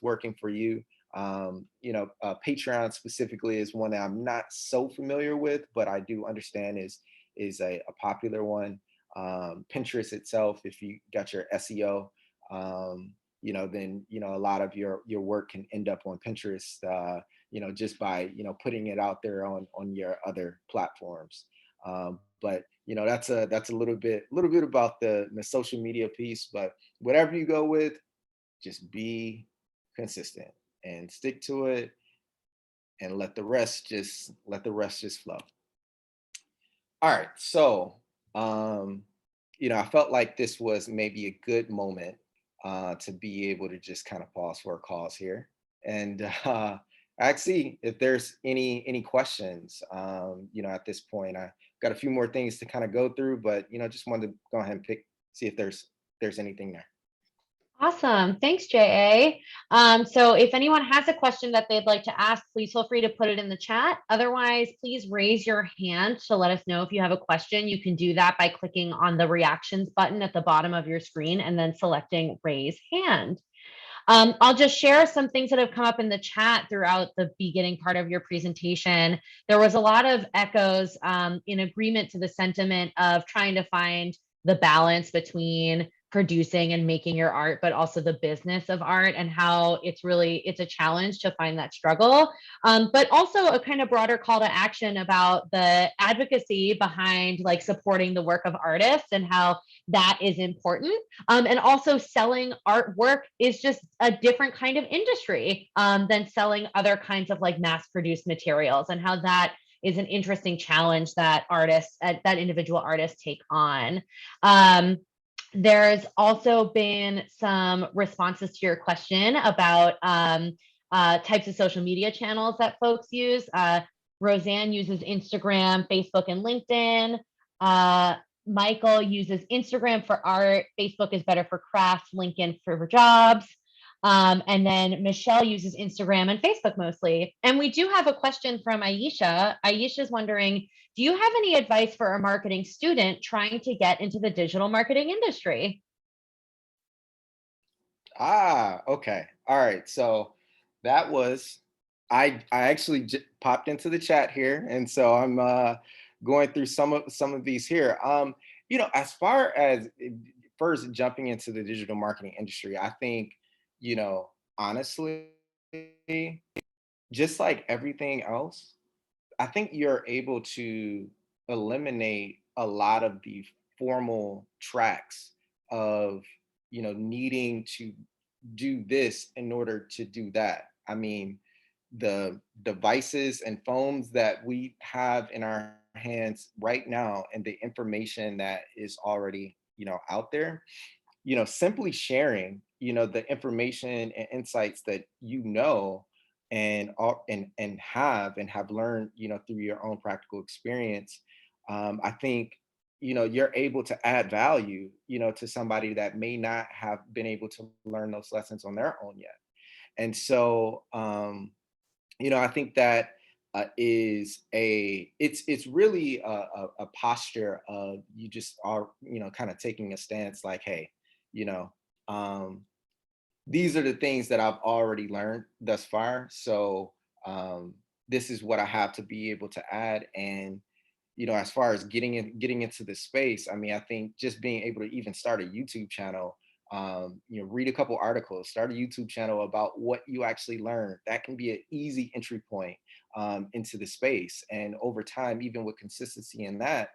working for you. You know, Patreon specifically is one that I'm not so familiar with, but I do understand is a popular one. Pinterest itself, if you got your SEO, you know, then, you know, a lot of your work can end up on Pinterest, you know, just by, you know, putting it out there on your other platforms. But you know, that's a little bit about the social media piece. But whatever you go with, just be consistent and stick to it, and let the rest just flow. All right, so you know, I felt like this was maybe a good moment to be able to just kind of pause for a cause here and actually if there's any questions. You know, at this point, I got a few more things to kind of go through, but you know, just wanted to go ahead and see if there's anything there. Awesome. Thanks, JA. So if anyone has a question that they'd like to ask, please feel free to put it in the chat. Otherwise, please raise your hand to let us know if you have a question. You can do that by clicking on the reactions button at the bottom of your screen and then selecting raise hand. I'll just share some things that have come up in the chat throughout the beginning part of your presentation. There was a lot of echoes in agreement to the sentiment of trying to find the balance between producing and making your art, but also the business of art, and how it's a challenge to find that struggle. But also a kind of broader call to action about the advocacy behind like supporting the work of artists and how that is important. And also selling artwork is just a different kind of industry than selling other kinds of like mass produced materials, and how that is an interesting challenge that that individual artists take on. There's also been some responses to your question about types of social media channels that folks use. Roseanne uses Instagram, Facebook, and LinkedIn. Michael uses Instagram for art. Facebook is better for crafts, LinkedIn for jobs. And then Michelle uses Instagram and Facebook mostly. And we do have a question from Aisha. Aisha's wondering, do you have any advice for a marketing student trying to get into the digital marketing industry? Okay. All right. So that was, I actually popped into the chat here, and so I'm going through some of these here. You know, as far as first jumping into the digital marketing industry, I think, you know, honestly, just like everything else, I think you're able to eliminate a lot of the formal tracks of, you know, needing to do this in order to do that. I mean, the devices and phones that we have in our hands right now and the information that is already, you know, out there, you know, simply sharing, you know, the information and insights that you know and have learned, you know, through your own practical experience. I think, you know, you're able to add value, you know, to somebody that may not have been able to learn those lessons on their own yet. And so, you know, I think that it's really a posture of you just are, you know, kind of taking a stance like, hey, you know, these are the things that I've already learned thus far. So this is what I have to be able to add. And you know, as far as getting into the space, I mean, I think just being able to even start a YouTube channel, you know, read a couple articles, start a YouTube channel about what you actually learned. That can be an easy entry point into the space. And over time, even with consistency in that,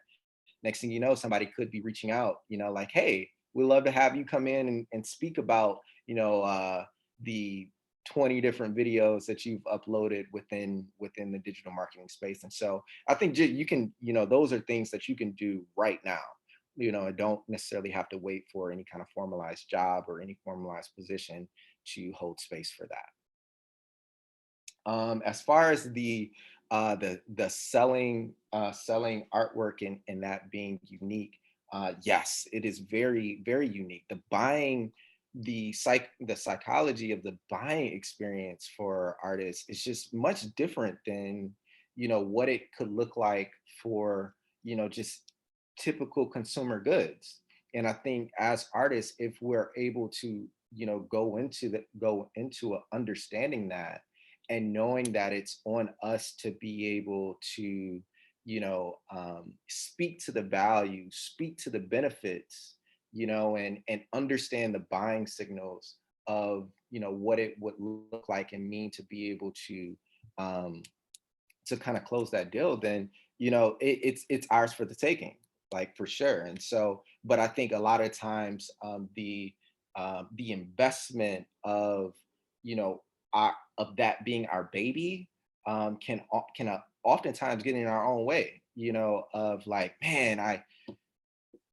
next thing you know, somebody could be reaching out, you know, like, hey, we'd love to have you come in and speak about, you know, the 20 different videos that you've uploaded within the digital marketing space. And so I think you can, you know, those are things that you can do right now. You know, don't necessarily have to wait for any kind of formalized job or any formalized position to hold space for that. As far as the selling artwork and that being unique, yes, it is very, very unique. The buying the psychology of the buying experience for artists is just much different than, what it could look like for, just typical consumer goods. And I think as artists, if we're able to, go into understanding that and knowing that it's on us to be able to, speak to the value, speak to the benefits, and understand the buying signals of, what it would look like and mean to be able um, to kind of close that deal, then, it's ours for the taking, like for sure. And so, but I think a lot of times the investment of, of that being our baby, can oftentimes get in our own way, of like, man, I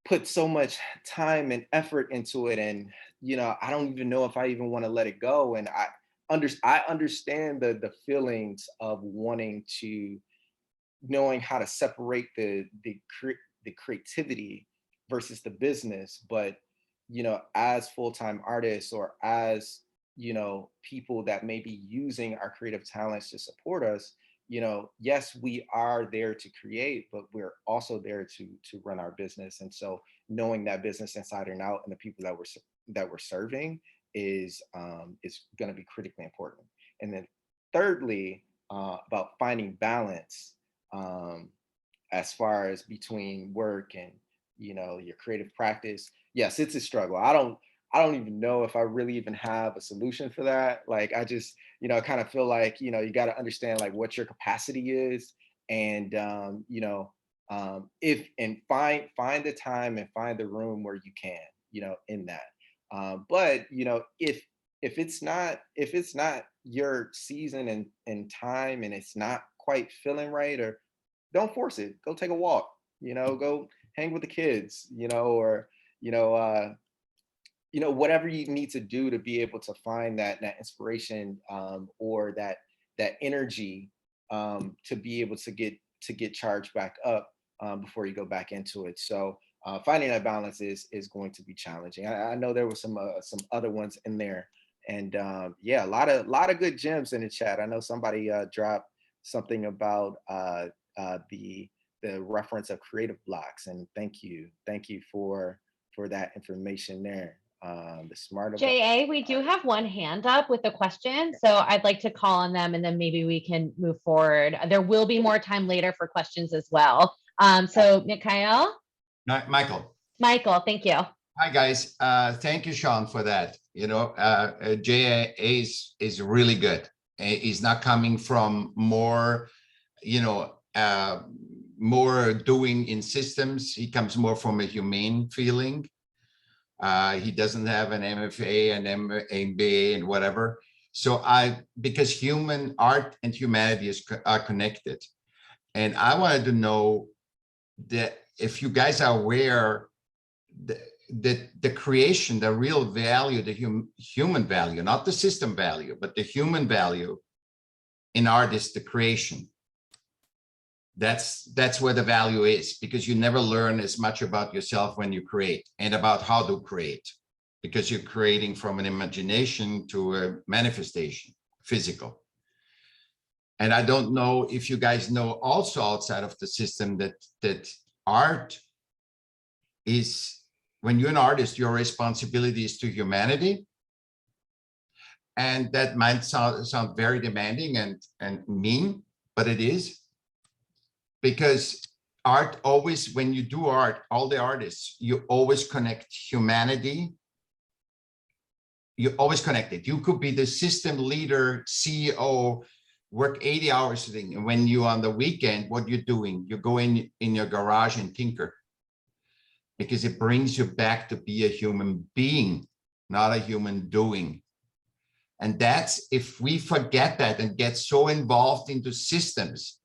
put so much time and effort into it, and I don't even know if I even want to let it go. And I understand the feelings of wanting to, knowing how to separate the creativity versus the business. But as full-time artists, or as people that may be using our creative talents to support us, yes, we are there to create, but we're also there to run our business. And so knowing that business inside and out, and the people that we're serving is going to be critically important. And then thirdly, about finding balance, as far as between work and your creative practice. Yes, it's a struggle. I don't even know if I really even have a solution for that. Like, I just, kind of feel like, you got to understand like what your capacity is, and if and find the time and find the room where you can, in that. But if it's not your season and time, and it's not quite feeling right, or don't force it. Go take a walk, go hang with the kids, or, you know, uh, whatever you need to do to be able to find that inspiration, or that energy, to be able to get charged back up, before you go back into it. So finding that balance is going to be challenging. I know there was some other ones in there, and yeah, a lot of good gems in the chat. I know somebody dropped something about the reference of creative blocks, and thank you for that information there. The smart about JA, we do have one hand up with a question, so I'd like to call on them, and then maybe we can move forward. There will be more time later for questions as well. So Mikhail? Michael, thank you. hi guys. Thank you, Sean, for that. JA is really good. He's not coming from more, more doing in systems. He comes more from a humane feeling. He doesn't have an MFA and MBA and whatever. So because human art and humanity are connected. And I wanted to know that if you guys are aware that the creation, the real value, the human value, not the system value, but the human value in art is the creation. That's where the value is, because you never learn as much about yourself when you create, and about how to create, because you're creating from an imagination to a manifestation, physical. And I don't know if you guys know also outside of the system that art is, when you're an artist, your responsibility is to humanity. And that might sound very demanding and mean, but it is. Because art always, when you do art, all the artists, you always connect humanity. You always connect it. You could be the system leader, CEO, work 80 hours a day. And when you're on the weekend, what you're doing, you go in your garage and tinker. Because it brings you back to be a human being, not a human doing. And that's, if we forget that and get so involved into systems,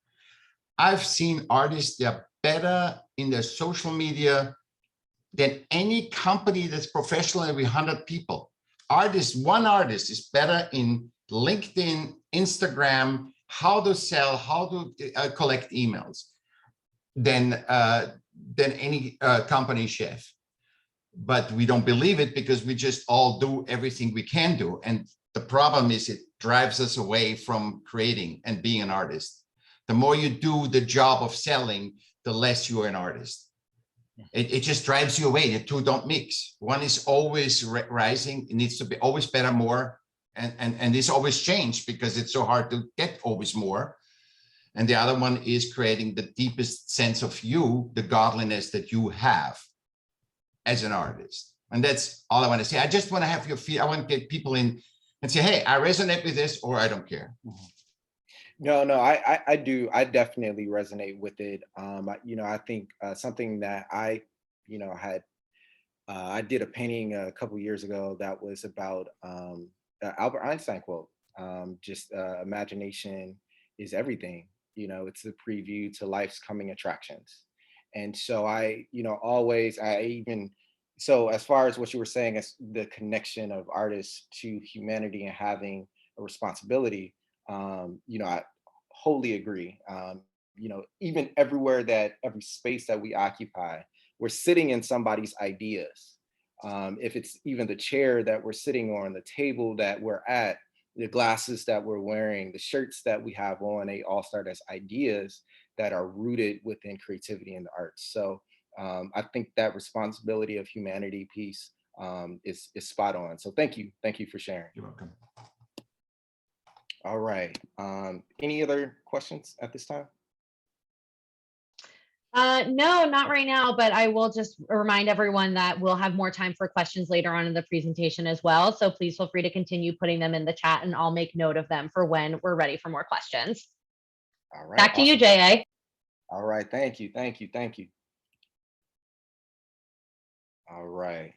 I've seen artists, they're better in their social media than any company that's professional with 100 people. One artist is better in LinkedIn, Instagram, how to sell, how to collect emails than any company chef. but we don't believe it because we just all do everything we can do. And the problem is it drives us away from creating and being an artist. The more you do the job of selling, the less you're an artist. It just drives you away. The two don't mix. One is always rising. It needs to be always better, more, and it's always change because it's so hard to get always more. And the other one is creating the deepest sense of you, the godliness that you have as an artist. And that's all I want to say. I just want to have your feet. I want to get people in and say, hey, I resonate with this, or I don't care. No, I do. I definitely resonate with it. I think something that I, had, I did a painting a couple years ago that was about Albert Einstein quote, just imagination is everything. It's the preview to life's coming attractions. And so so as far as what you were saying, as the connection of artists to humanity and having a responsibility, I wholly agree. Even every space that we occupy, we're sitting in somebody's ideas. If it's even the chair that we're sitting on, the table that we're at, the glasses that we're wearing, the shirts that we have on, they all start as ideas that are rooted within creativity and the arts. So I think that responsibility of humanity piece is spot on. So thank you for sharing. You're welcome. All right. Any other questions at this time? No, not right now, but I will just remind everyone that we'll have more time for questions later on in the presentation as well. So please feel free to continue putting them in the chat and I'll make note of them for when we're ready for more questions. All right. Back to you, J.A. All right. Thank you. All right.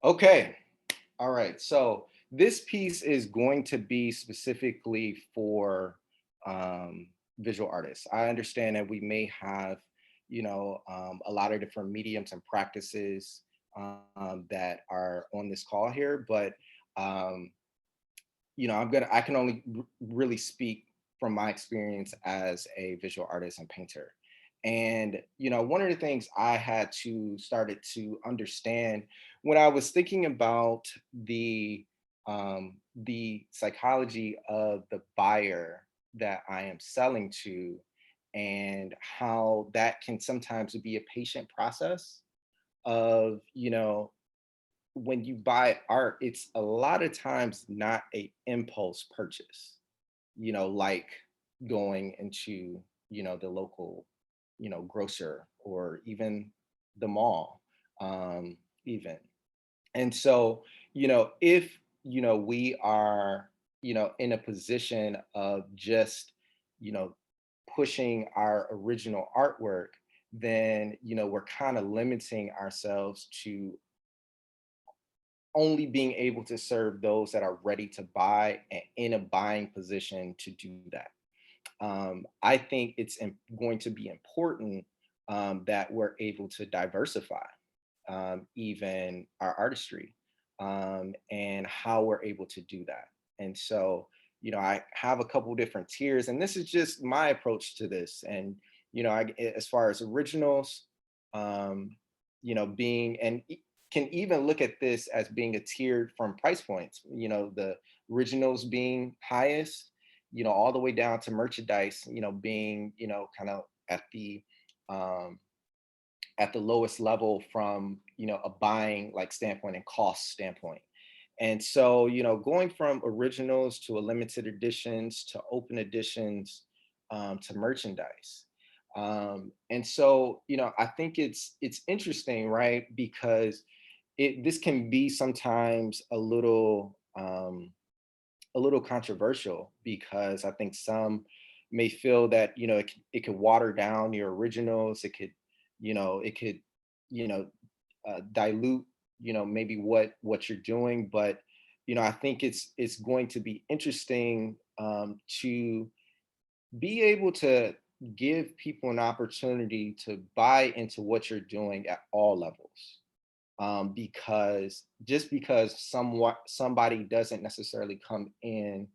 Okay. All right. So this piece is going to be specifically for visual artists. I understand that we may have, a lot of different mediums and practices that are on this call here, but I can only really speak from my experience as a visual artist and painter. And, one of the things I had to started to understand when I was thinking about the psychology of the buyer that I am selling to, and how that can sometimes be a patient process of, when you buy art, it's a lot of times not a impulse purchase, like going into, the local, grocer or even the mall, even. And so, if, we are, in a position of just, pushing our original artwork, then, we're kind of limiting ourselves to only being able to serve those that are ready to buy and in a buying position to do that. I think it's going to be important that we're able to diversify even our artistry and how we're able to do that. And so, I have a couple different tiers, and this is just my approach to this. And, as far as originals, being, and can even look at this as being a tiered from price points, the originals being highest, all the way down to merchandise, being, kind of at the lowest level from, a buying like standpoint and cost standpoint. And so, going from originals to a limited editions to open editions to merchandise. And so, I think it's interesting, right? Because this can be sometimes a little controversial, because I think some may feel that, it could water down your originals. It could, dilute, maybe what you're doing. But, I think it's going to be interesting to be able to give people an opportunity to buy into what you're doing at all levels. Because just because somebody doesn't necessarily come in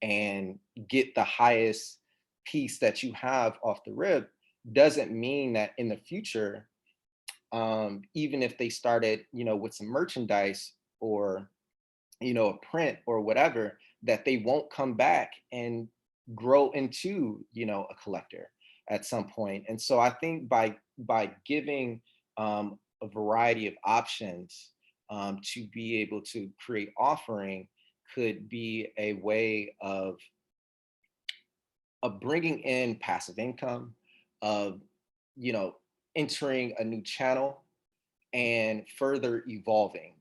and get the highest piece that you have off the rip, doesn't mean that in the future even if they started, with some merchandise or, a print or whatever, that they won't come back and grow into, a collector at some point. And so I think by giving a variety of options to be able to create offering could be a way of bringing in passive income, of entering a new channel and further evolving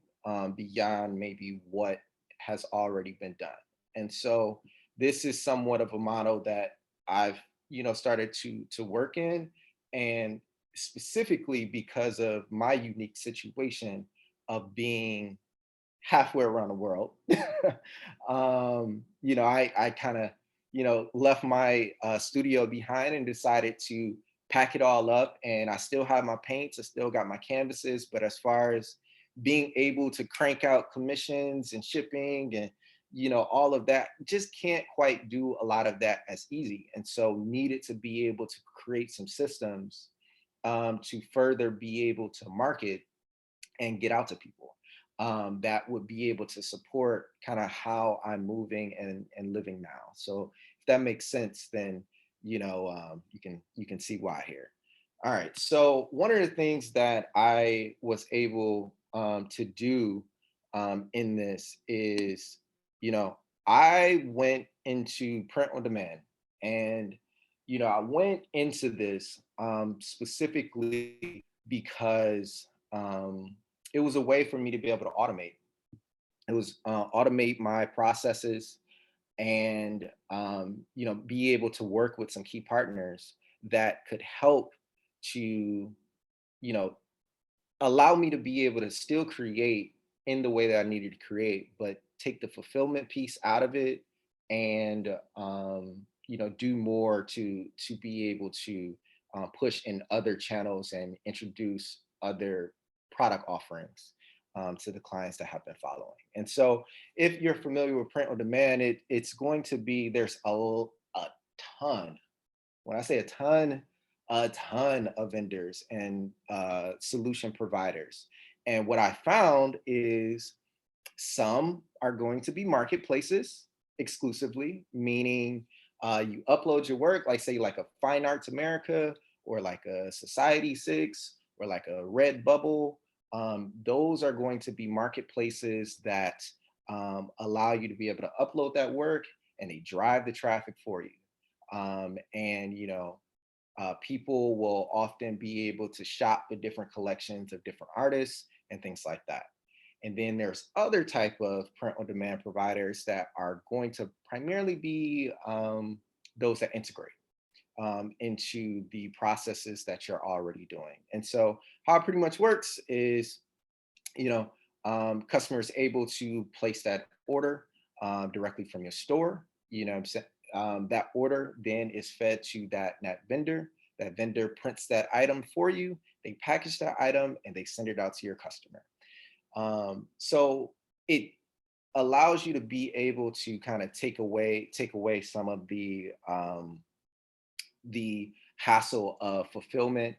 beyond maybe what has already been done. And so this is somewhat of a model that I've started to work in, and specifically because of my unique situation of being halfway around the world. I kind of, left my studio behind and decided to pack it all up. And I still have my paints, I still got my canvases, but as far as being able to crank out commissions and shipping and all of that, just can't quite do a lot of that as easy. And so needed to be able to create some systems to further be able to market and get out to people that would be able to support kind of how I'm moving and living now. So if that makes sense, then you can see why here. All right. So one of the things that I was able to do in this is, I went into print on demand, and I went into this specifically because it was a way for me to be able to automate. It was automate my processes and be able to work with some key partners that could help to you know allow me to be able to still create in the way that I needed to create, but take the fulfillment piece out of it and do more to be able to push in other channels and introduce other product offerings to the clients that have been following. And so if you're familiar with print on demand, it's going to be, there's a ton, when I say a ton of vendors and solution providers. And what I found is some are going to be marketplaces exclusively, meaning you upload your work, like say like a Fine Arts America or like a Society 6 or like a Redbubble. Those are going to be marketplaces that allow you to be able to upload that work, and they drive the traffic for you. And people will often be able to shop the different collections of different artists and things like that. And then there's other type of print on demand providers that are going to primarily be those that integrate into the processes that you're already doing. And so how it pretty much works is, customers able to place that order directly from your store. That order then is fed to that vendor. That vendor prints that item for you. They package that item and they send it out to your customer. So it allows you to be able to kind of take away some of the hassle of fulfillment,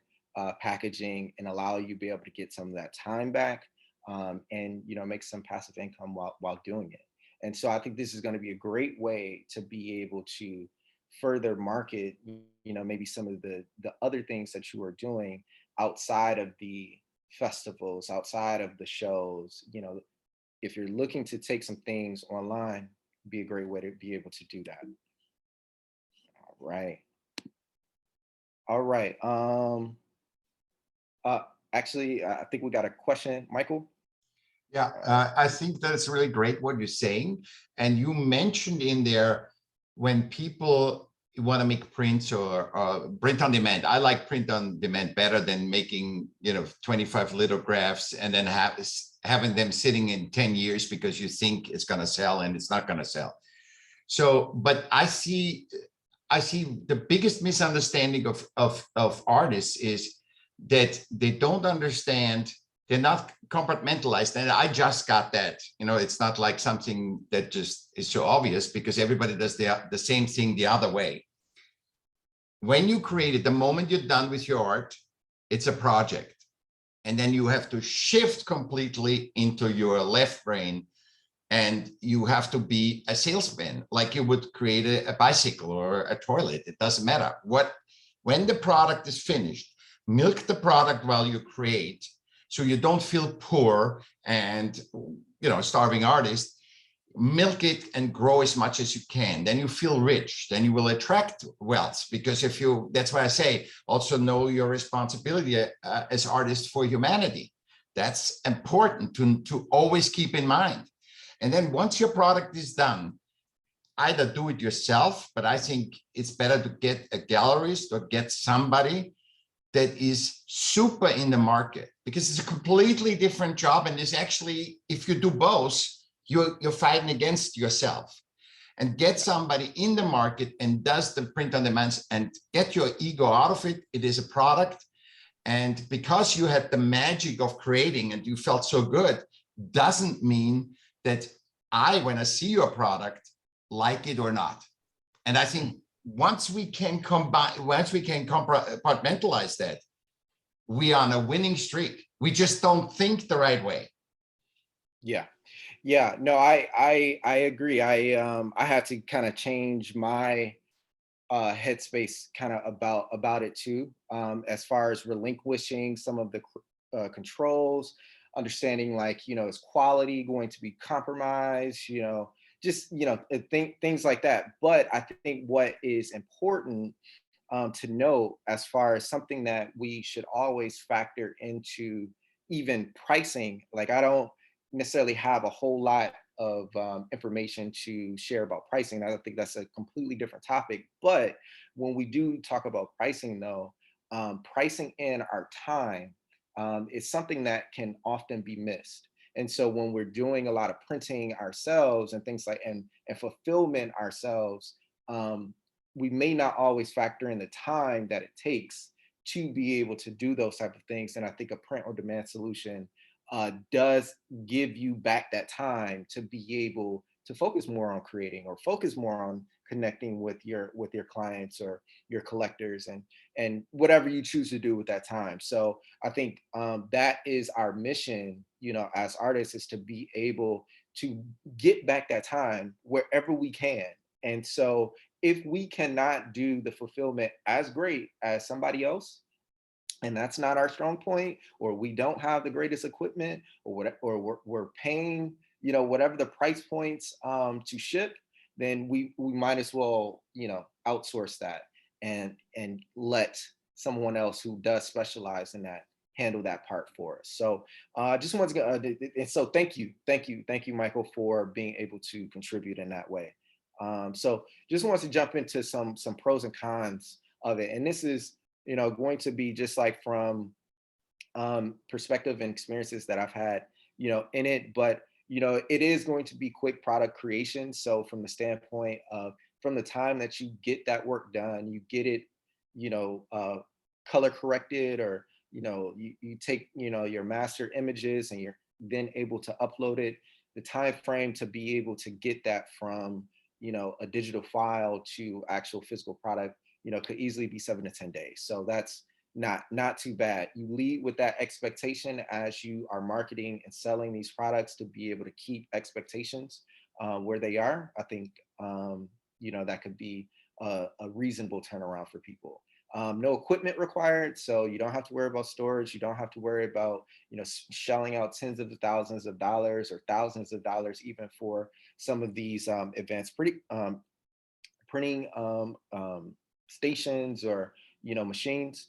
packaging, and allow you to be able to get some of that time back, and make some passive income while doing it. And so I think this is going to be a great way to be able to further market, maybe some of the other things that you are doing outside of the festivals, outside of the shows. If you're looking to take some things online, be a great way to be able to do that. All right. All right. Actually, I think we got a question, Michael. Yeah, I think that's really great what you're saying. And you mentioned in there when people want to make prints or print on demand. I like print on demand better than making 25 lithographs and then having them sitting in 10 years because you think it's going to sell and it's not going to sell. So, but I see the biggest misunderstanding of artists is that they don't understand. They're not compartmentalized. And I just got that, it's not like something that just is so obvious because everybody does the same thing the other way. When you create it, the moment you're done with your art, it's a project. And then you have to shift completely into your left brain, and you have to be a salesman, like you would create a bicycle or a toilet. It doesn't matter when the product is finished, milk the product while you create, so you don't feel poor and, you know, starving artist. Milk it and grow as much as you can. Then you feel rich. Then you will attract wealth, because if you, that's why I say also know your responsibility as artists for humanity. That's important to always keep in mind. And then once your product is done, either do it yourself, but I think it's better to get a gallerist or get somebody that is super in the market, because it's a completely different job. And it's actually, if you do both, you're fighting against yourself. And get somebody in the market and does the print on demands and get your ego out of it. It is a product. And because you had the magic of creating and you felt so good, doesn't mean that when I see your product, like it or not. And I think once we can compartmentalize that, we are on a winning streak. We just don't think the right way. Yeah. Yeah, no, I agree. I had to kind of change my headspace kind of about it too, as far as relinquishing some of the controls, understanding, like, you know, is quality going to be compromised, you know, just, you know, things like that. But I think what is important to note, as far as something that we should always factor into even pricing, like, I don't necessarily have a whole lot of information to share about pricing. I don't think that's a completely different topic. But when we do talk about pricing, though, pricing in our time is something that can often be missed. And so when we're doing a lot of printing ourselves and things like, and fulfillment ourselves, we may not always factor in the time that it takes to be able to do those type of things. And I think a print on demand solution does give you back that time to be able to focus more on creating, or focus more on connecting with your clients or your collectors, and whatever you choose to do with that time. So I think that is our mission, you know, as artists, is to be able to get back that time wherever we can. And so if we cannot do the fulfillment as great as somebody else, and that's not our strong point, or we don't have the greatest equipment, or what, or we're paying, you know, whatever the price points to ship, then we might as well, you know, outsource that and let someone else who does specialize in that handle that part for us. So just wanted to get, and so thank you, Michael, for being able to contribute in that way. So just wanted to jump into some pros and cons of it, and this is, you know, going to be just like from perspective and experiences that I've had, you know, in it. But, you know, it is going to be quick product creation. So from the standpoint of, from the time that you get that work done, you get it, you know, color corrected, or, you know, you take, you know, your master images and you're then able to upload it, the time frame to be able to get that from, you know, a digital file to actual physical product, you know, could easily be 7 to 10 days. So that's not too bad. You lead with that expectation as you are marketing and selling these products, to be able to keep expectations where they are. I think, you know, that could be a reasonable turnaround for people. No equipment required, so you don't have to worry about storage. You don't have to worry about, you know, shelling out tens of thousands of dollars or thousands of dollars even for some of these advanced printing stations, or, you know, machines.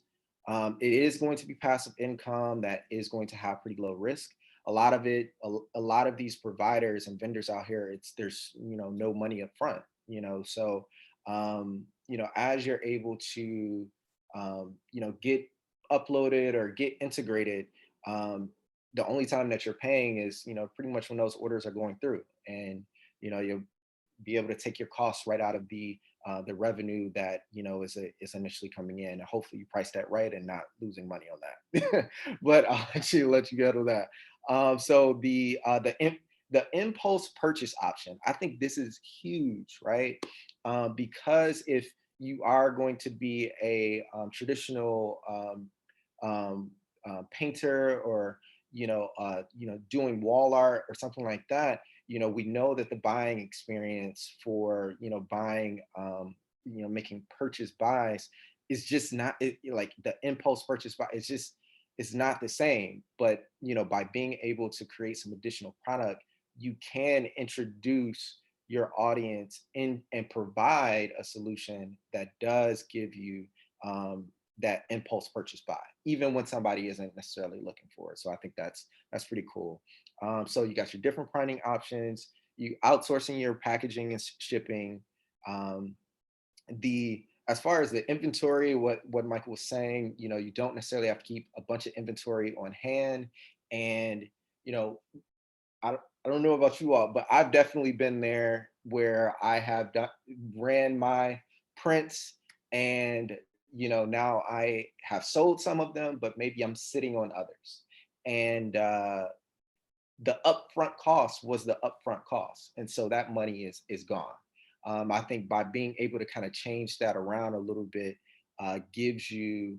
It is going to be passive income that is going to have pretty low risk. A lot of it, a lot of these providers and vendors out here, there's, you know, no money up front, you know. So you know, as you're able to you know, get uploaded or get integrated, the only time that you're paying is, you know, pretty much when those orders are going through. And, you know, you'll be able to take your costs right out of the revenue that, you know, is initially coming in, and hopefully you price that right and not losing money on that. But I'll actually let you get to that. So the impulse purchase option, I think this is huge, right? Because if you are going to be a traditional painter or doing wall art or something like that, we know that the buying experience for buying making purchase buys is just not like the impulse purchase buy. It's not the same. But by being able to create some additional product, you can introduce your audience in and provide a solution that does give you that impulse purchase buy, even when somebody isn't necessarily looking for it. So I think that's pretty cool. So you got your different printing options, you outsourcing your packaging and shipping. The As far as the inventory, what Michael was saying, you don't necessarily have to keep a bunch of inventory on hand. And I don't know about you all, but I've definitely been there where I have ran my prints, and now I have sold some of them, but maybe I'm sitting on others. And the upfront cost was the upfront cost, and so that money is gone. I think by being able to kind of change that around a little bit, gives you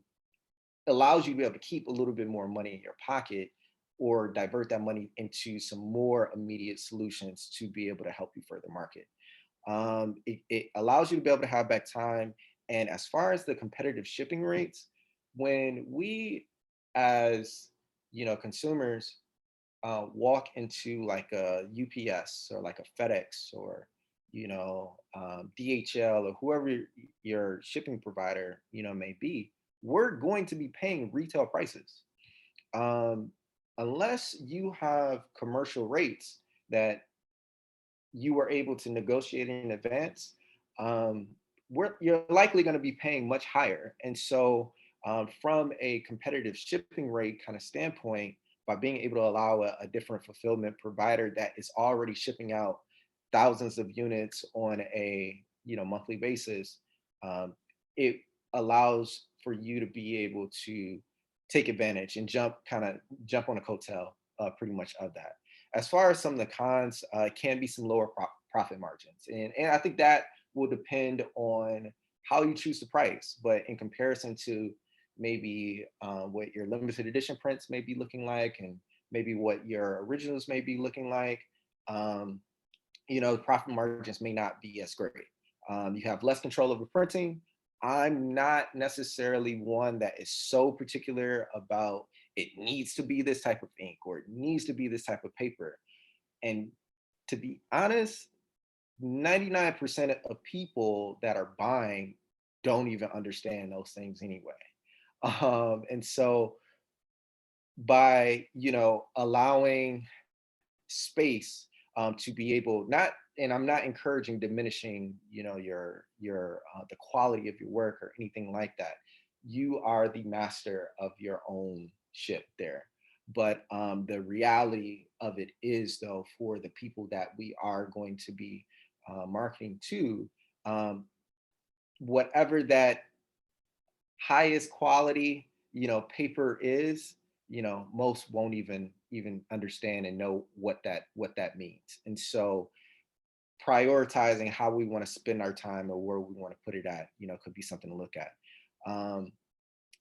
allows you to be able to keep a little bit more money in your pocket, or divert that money into some more immediate solutions to be able to help you further market. It allows you to be able to have back time. And as far as the competitive shipping rates, when we as consumers walk into like a UPS or like a FedEx or DHL or whoever your shipping provider may be, we're going to be paying retail prices. Um, Unless you have commercial rates that you were able to negotiate in advance, um, you're likely going to be paying much higher. And so, from a competitive shipping rate kind of standpoint, by being able to allow a different fulfillment provider that is already shipping out thousands of units on a monthly basis, it allows for you to be able to take advantage and jump on a coattail pretty much of that. As far as some of the cons, can be some lower profit margins. And I think that will depend on how you choose to price. But in comparison to maybe what your limited edition prints may be looking like, and maybe what your originals may be looking like, profit margins may not be as great. You have less control over printing. I'm not necessarily one that is so particular about it needs to be this type of ink or it needs to be this type of paper. And to be honest, 99% of people that are buying don't even understand those things anyway. And so by, allowing space to be able not, and I'm not encouraging diminishing your the quality of your work or anything like that. You are the master of your own ship there. But the reality of it is, though, for the people that we are going to be marketing to, um, whatever that highest quality paper is, most won't even understand and know what that means. And so prioritizing how we want to spend our time or where we want to put it at could be something to look at.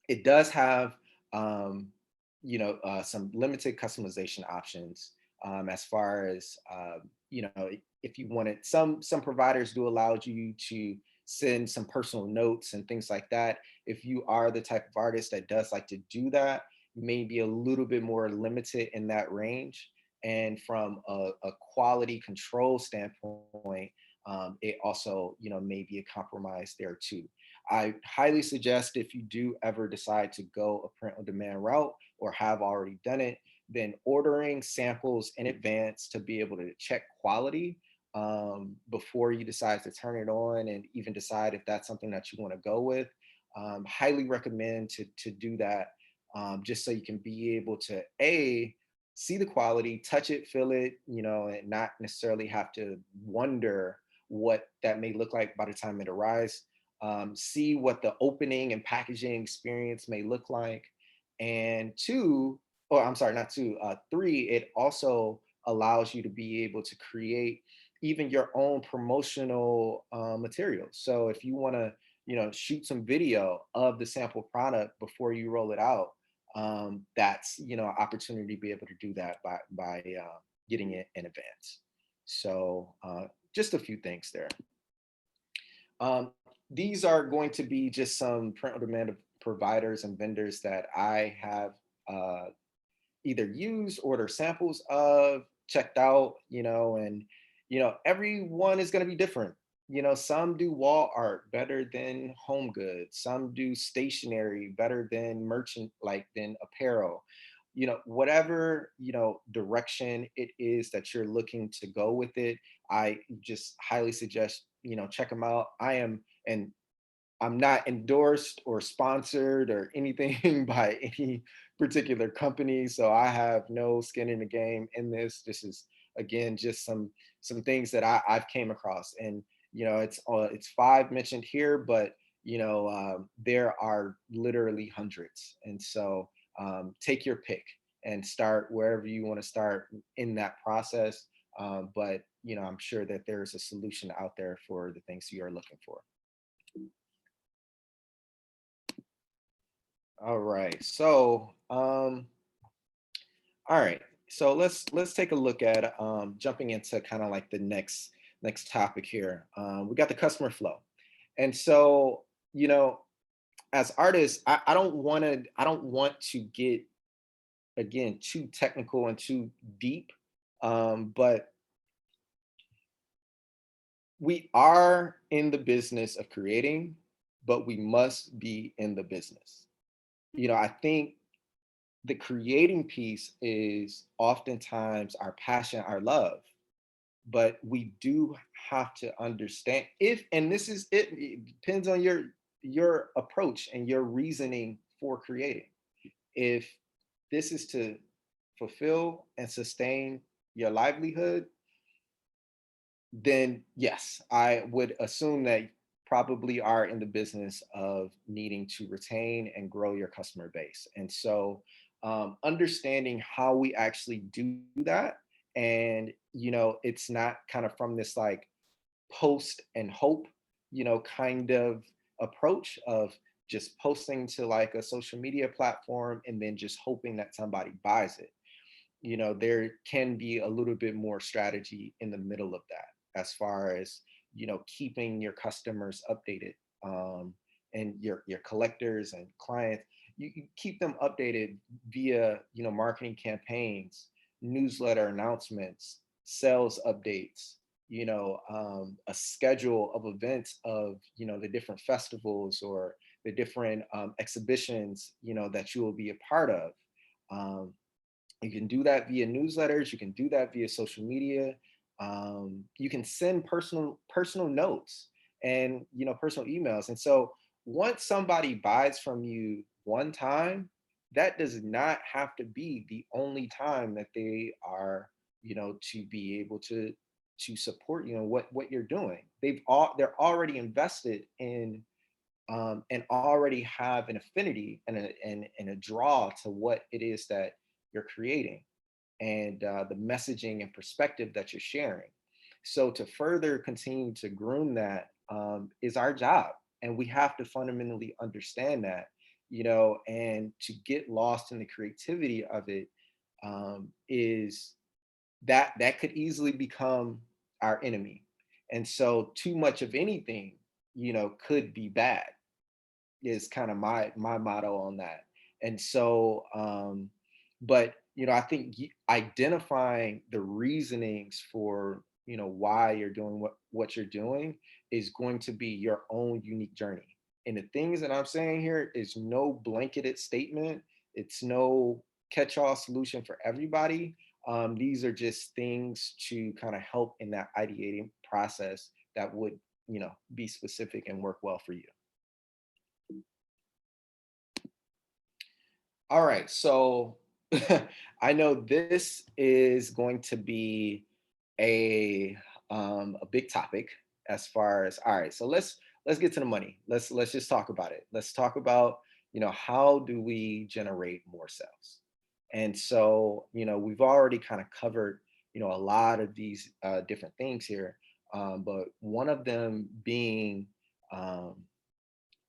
It does have some limited customization options, as far as if you wanted, some providers do allow you to send some personal notes and things like that. If you are the type of artist that does like to do that, maybe a little bit more limited in that range. And from a quality control standpoint, it also may be a compromise there too. I highly suggest, if you do ever decide to go a print on demand route or have already done it, then ordering samples in advance to be able to check quality before you decide to turn it on and even decide if that's something that you want to go with. Highly recommend to do that, just so you can be able to see the quality, touch it, feel it, and not necessarily have to wonder what that may look like by the time it arrives. See what the opening and packaging experience may look like. And two, or I'm sorry, not two, three, it also allows you to be able to create even your own promotional materials. So if you want to, shoot some video of the sample product before you roll it out, that's, you know, an opportunity to be able to do that by getting it in advance. So just a few things there. These are going to be just some print on demand providers and vendors that I have either used, ordered samples of, checked out, you know, and, you know, everyone is going to be different. You know, some do wall art better than home goods. Some do stationery better than merchant, like than apparel. You know, whatever, you know, direction it is that you're looking to go with it, I just highly suggest, you know, check them out. And I'm not endorsed or sponsored or anything by any particular company, so I have no skin in the game in this. This is again just some things that I've came across, and you know it's 5 mentioned here, but you know there are literally hundreds, and so take your pick and start wherever you want to start in that process. But you know I'm sure that there's a solution out there for the things you are looking for. All right. So, all right. So let's take a look at jumping into kind of like the next topic here. We got the customer flow, and so you know, as artists, I don't want to get again too technical and too deep, but we are in the business of creating, but we must be in the business. You know, I think the creating piece is oftentimes our passion, our love, but we do have to understand if, and this is it depends on your approach and your reasoning for creating. If this is to fulfill and sustain your livelihood, then yes, I would assume that probably are in the business of needing to retain and grow your customer base. And so understanding how we actually do that, and you know, it's not kind of from this like post and hope, you know, kind of approach of just posting to like a social media platform and then just hoping that somebody buys it. You know, there can be a little bit more strategy in the middle of that, as far as you know keeping your customers updated, and your collectors and clients. You keep them updated via, you know, marketing campaigns, newsletter announcements, sales updates, you know, a schedule of events of, you know, the different festivals or the different exhibitions, you know, that you will be a part of. um, you can do that via newsletters. You can do that via social media. You can send personal notes and, you know, personal emails. And so once somebody buys from you one time, that does not have to be the only time that they are, you know, to be able to support, you know, what you're doing. They're already invested in and already have an affinity and a draw to what it is that you're creating, and the messaging and perspective that you're sharing. So to further continue to groom that is our job, and we have to fundamentally understand that, you know, and to get lost in the creativity of it is that could easily become our enemy. And so too much of anything, you know, could be bad is kind of my motto on that. And so but you know I think identifying the reasonings for, you know, why you're doing what you're doing is going to be your own unique journey. And the things that I'm saying here is no blanketed statement. It's no catch-all solution for everybody. These are just things to kind of help in that ideating process that would, you know, be specific and work well for you. All right, so I know this is going to be a big topic as far as, all right. So let's get to the money. Let's just talk about it. Let's talk about, you know, how do we generate more sales? And so, you know, we've already kind of covered, you know, a lot of these different things here, but one of them being, um,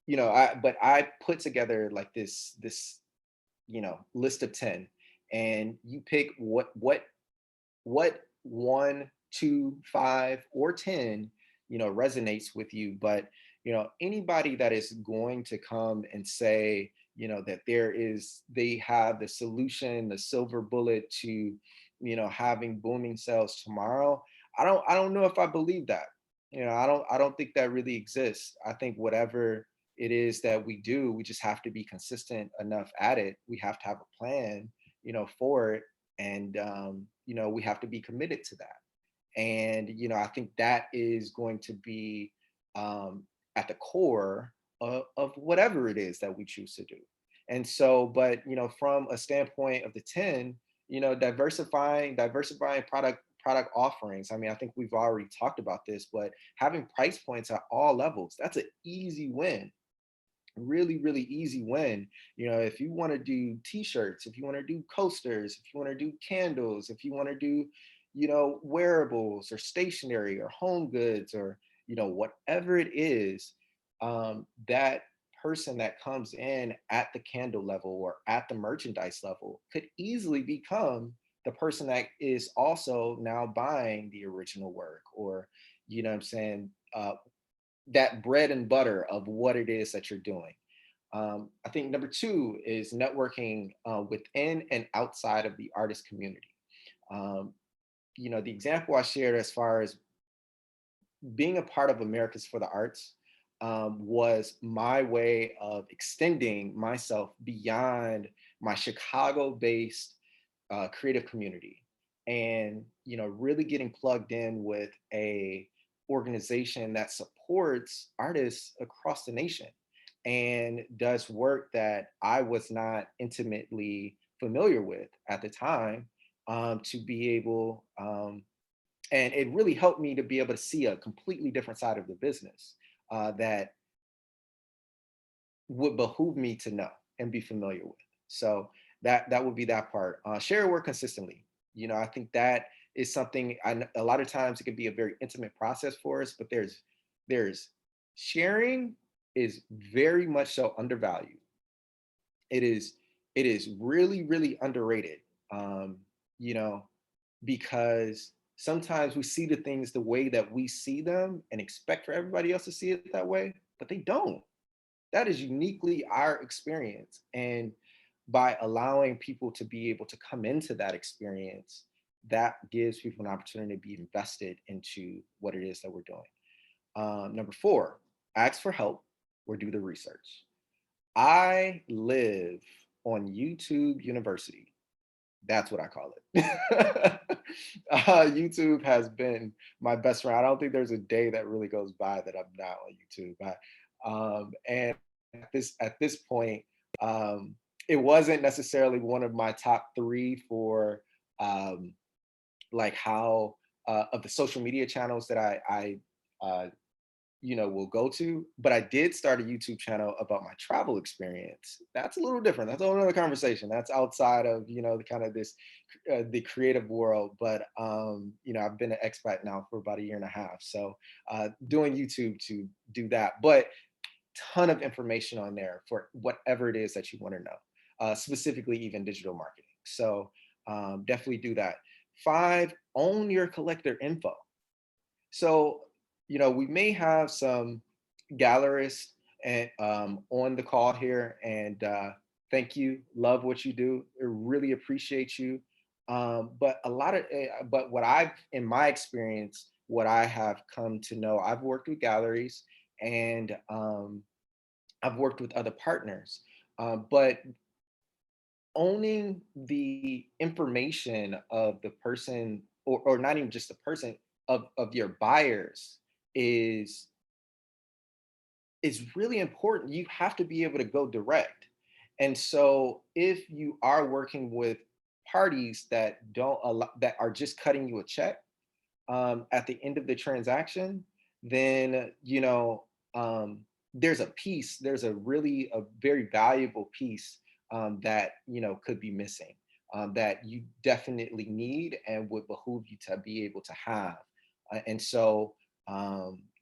you know, I put together like this list of 10, and you pick what 1, 2, 5, or 10, resonates with you. But, anybody that is going to come and say, that they have the solution, the silver bullet to, having booming sales tomorrow. I don't know if I believe that. I don't think that really exists. I think whatever it is that we do, we just have to be consistent enough at it. We have to have a plan, for it. And, we have to be committed to that. And, I think that is going to be at the core of whatever it is that we choose to do. And so, but, from a standpoint of the 10, diversifying product offerings. I mean, I think we've already talked about this, but having price points at all levels, that's an easy win. Really, really easy win. If you want to do t-shirts, if you want to do coasters, if you want to do candles, if you want to do, wearables or stationery or home goods, or, whatever it is, that person that comes in at the candle level or at the merchandise level could easily become the person that is also now buying the original work, or, what I'm saying, that bread and butter of what it is that you're doing. I think number 2 is networking within and outside of the artist community. The example I shared as far as being a part of Americans for the Arts was my way of extending myself beyond my Chicago-based creative community, and really getting plugged in with a organization that supports artists across the nation and does work that I was not intimately familiar with at the time, to be able, and it really helped me to be able to see a completely different side of the business that would behoove me to know and be familiar with. So that would be that part. Share your work consistently. I think that is something a lot of times it can be a very intimate process for us, but there's sharing is very much so undervalued. It is really, really underrated. You know, because sometimes we see the things the way that we see them and expect for everybody else to see it that way, but they don't. That is uniquely our experience. And by allowing people to be able to come into that experience, that gives people an opportunity to be invested into what it is that we're doing. Number 4, ask for help or do the research. I live on YouTube University. That's what I call it. YouTube has been my best friend. I don't think there's a day that really goes by that I'm not on YouTube. And at this point, it wasn't necessarily one of my top 3 for like how of the social media channels that I will go to, but I did start a YouTube channel about my travel experience. That's a little different. That's a whole other conversation. That's outside of, the kind of this, the creative world. But, I've been an expat now for about 1.5 years. So doing YouTube to do that, but ton of information on there for whatever it is that you want to know, specifically even digital marketing. So definitely do that. 5, own your collector info. So, we may have some gallerists and on the call here, and thank you, love what you do, I really appreciate you. But in my experience, what I have come to know, I've worked with galleries and I've worked with other partners, but owning the information of the person, or not even just the person, of your buyers is really important. You have to be able to go direct. And so if you are working with parties that don't allow, that are just cutting you a check at the end of the transaction, then there's a very valuable piece that could be missing, that you definitely need and would behoove you to be able to have. And so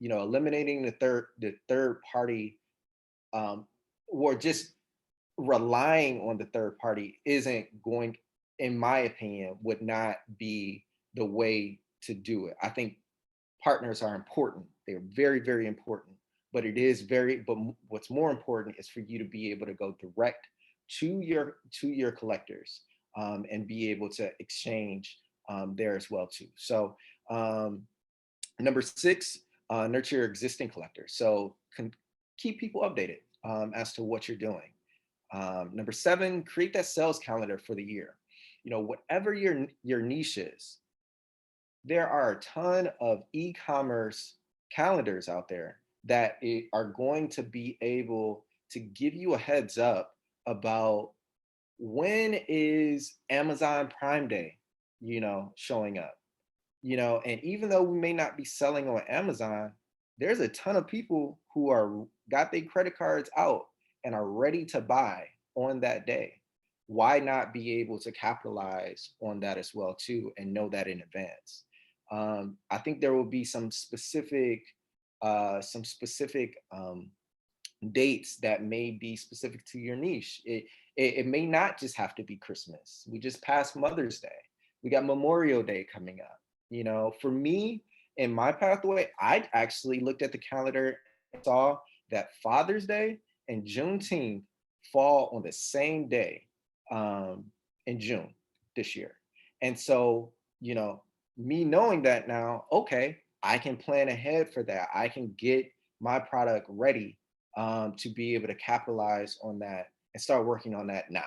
eliminating the third party, or just relying on the third party isn't going, in my opinion, would not be the way to do it. I think partners are important. They're very, very important. But what's more important is for you to be able to go direct to your collectors, and be able to exchange there as well too. So number 6, nurture your existing collectors. So keep people updated as to what you're doing. Number 7, create that sales calendar for the year. Whatever your niche is, there are a ton of e-commerce calendars out there that are going to be able to give you a heads up about when is Amazon Prime Day, showing up. And even though we may not be selling on Amazon, there's a ton of people who are got their credit cards out and are ready to buy on that day. Why not be able to capitalize on that as well too, and know that in advance? I think there will be some specific dates that may be specific to your niche. It may not just have to be Christmas. We just passed Mother's Day. We got Memorial Day coming up. For me, in my pathway, I actually looked at the calendar and saw that Father's Day and Juneteenth fall on the same day in June this year. And so, me knowing that now, okay, I can plan ahead for that. I can get my product ready to be able to capitalize on that and start working on that now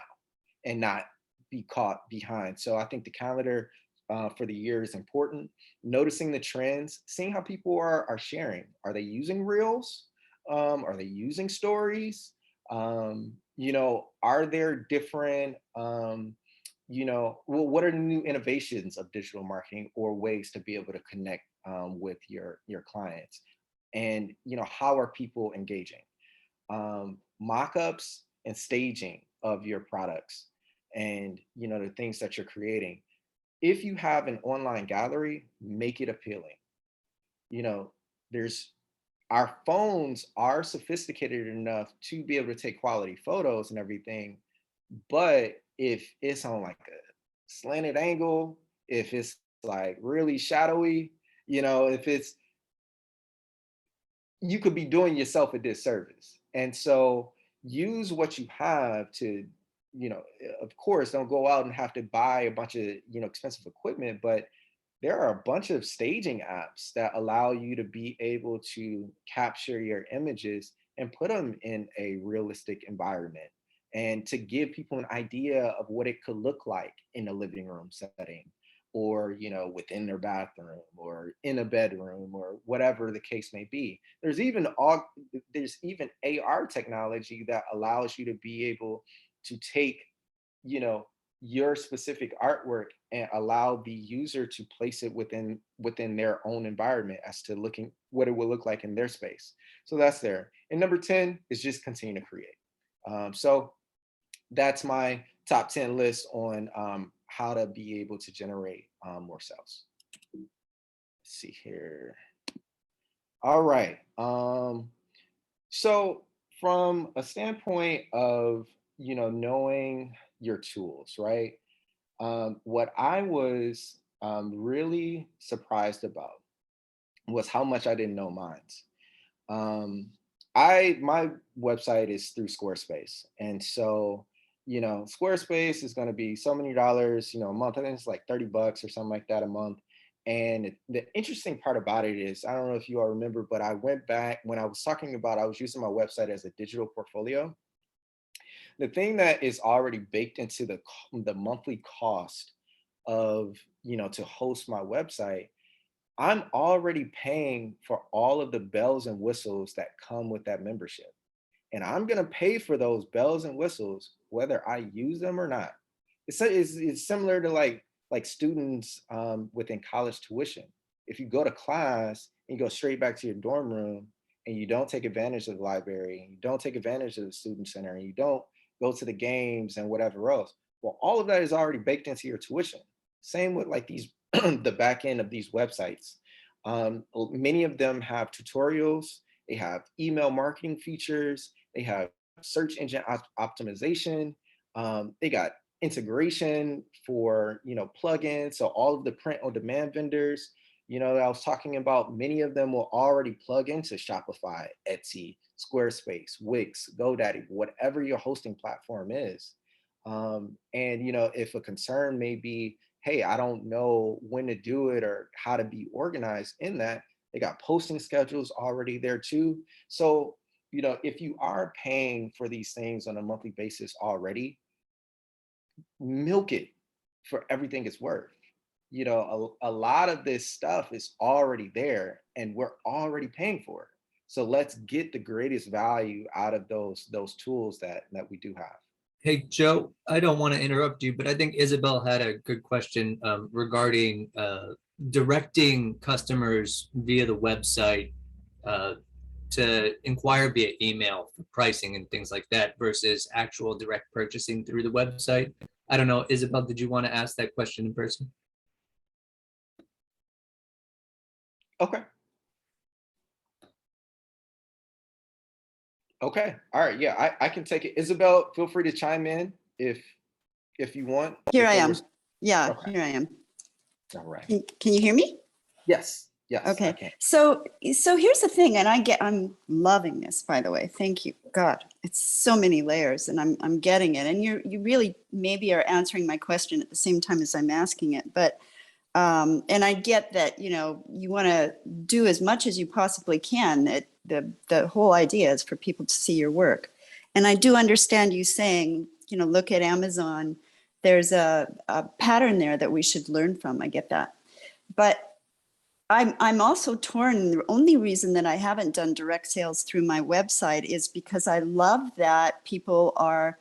and not be caught behind. So I think the calendar for the year is important. Noticing the trends, seeing how people are sharing. Are they using reels? Are they using stories? Are there different, what are the new innovations of digital marketing or ways to be able to connect with your clients? And, how are people engaging? Mock-ups and staging of your products and, the things that you're creating. If you have an online gallery, make it appealing. There's our phones are sophisticated enough to be able to take quality photos and everything. But if it's on like a slanted angle, if it's like really shadowy, if it's, you could be doing yourself a disservice. And so use what you have to, of course, don't go out and have to buy a bunch of, expensive equipment, but there are a bunch of staging apps that allow you to be able to capture your images and put them in a realistic environment and to give people an idea of what it could look like in a living room setting or within their bathroom or in a bedroom or whatever the case may be. There's even AR technology that allows you to be able to take your specific artwork and allow the user to place it within their own environment as to looking what it will look like in their space. So that's there. And number 10 is just continue to create. So that's my top 10 list on how to be able to generate more sales. Let's see here. All right. So from a standpoint of knowing your tools, right? What I was really surprised about was how much I didn't know mine. My website is through Squarespace, and so Squarespace is going to be so many dollars, a month. I think it's like $30 or something like that a month. And the interesting part about it is, I don't know if you all remember, but I went back when I was talking about I was using my website as a digital portfolio. The thing that is already baked into the monthly cost of to host my website, I'm already paying for all of the bells and whistles that come with that membership. And I'm going to pay for those bells and whistles, whether I use them or not. It's similar to like students within college tuition. If you go to class and you go straight back to your dorm room and you don't take advantage of the library, and you don't take advantage of the student center, and you don't go to the games and whatever else, well, all of that is already baked into your tuition. Same with like these, the back end of these websites. Many of them have tutorials, they have email marketing features, they have search engine optimization. They got integration for, plugins. So all of the print on demand vendors, that I was talking about, many of them will already plug into Shopify, Etsy, Squarespace, Wix, GoDaddy, whatever your hosting platform is. And, if a concern may be, hey, I don't know when to do it or how to be organized in that, they got posting schedules already there too. So, if you are paying for these things on a monthly basis already, milk it for everything it's worth. A lot of this stuff is already there and we're already paying for it. So let's get the greatest value out of those tools that we do have. Hey, Joe, I don't want to interrupt you, but I think Isabel had a good question regarding directing customers via the website to inquire via email for pricing and things like that versus actual direct purchasing through the website. I don't know, Isabel, did you want to ask that question in person? Okay. Okay. All right. Yeah, I can take it. Isabel, feel free to chime in if you want. Here I am. Yeah, Okay. here I am. All right. Can you hear me? Yes. Yes. I Okay. can. So here's the thing, and I'm loving this, by the way. Thank you. God, it's so many layers, and I'm getting it. And you really maybe are answering my question at the same time as I'm asking it. But and I get that, you want to do as much as you possibly can. The whole idea is for people to see your work. And I do understand you saying, look at Amazon. There's a pattern there that we should learn from. I get that. But I'm also torn. The only reason that I haven't done direct sales through my website is because I love that people are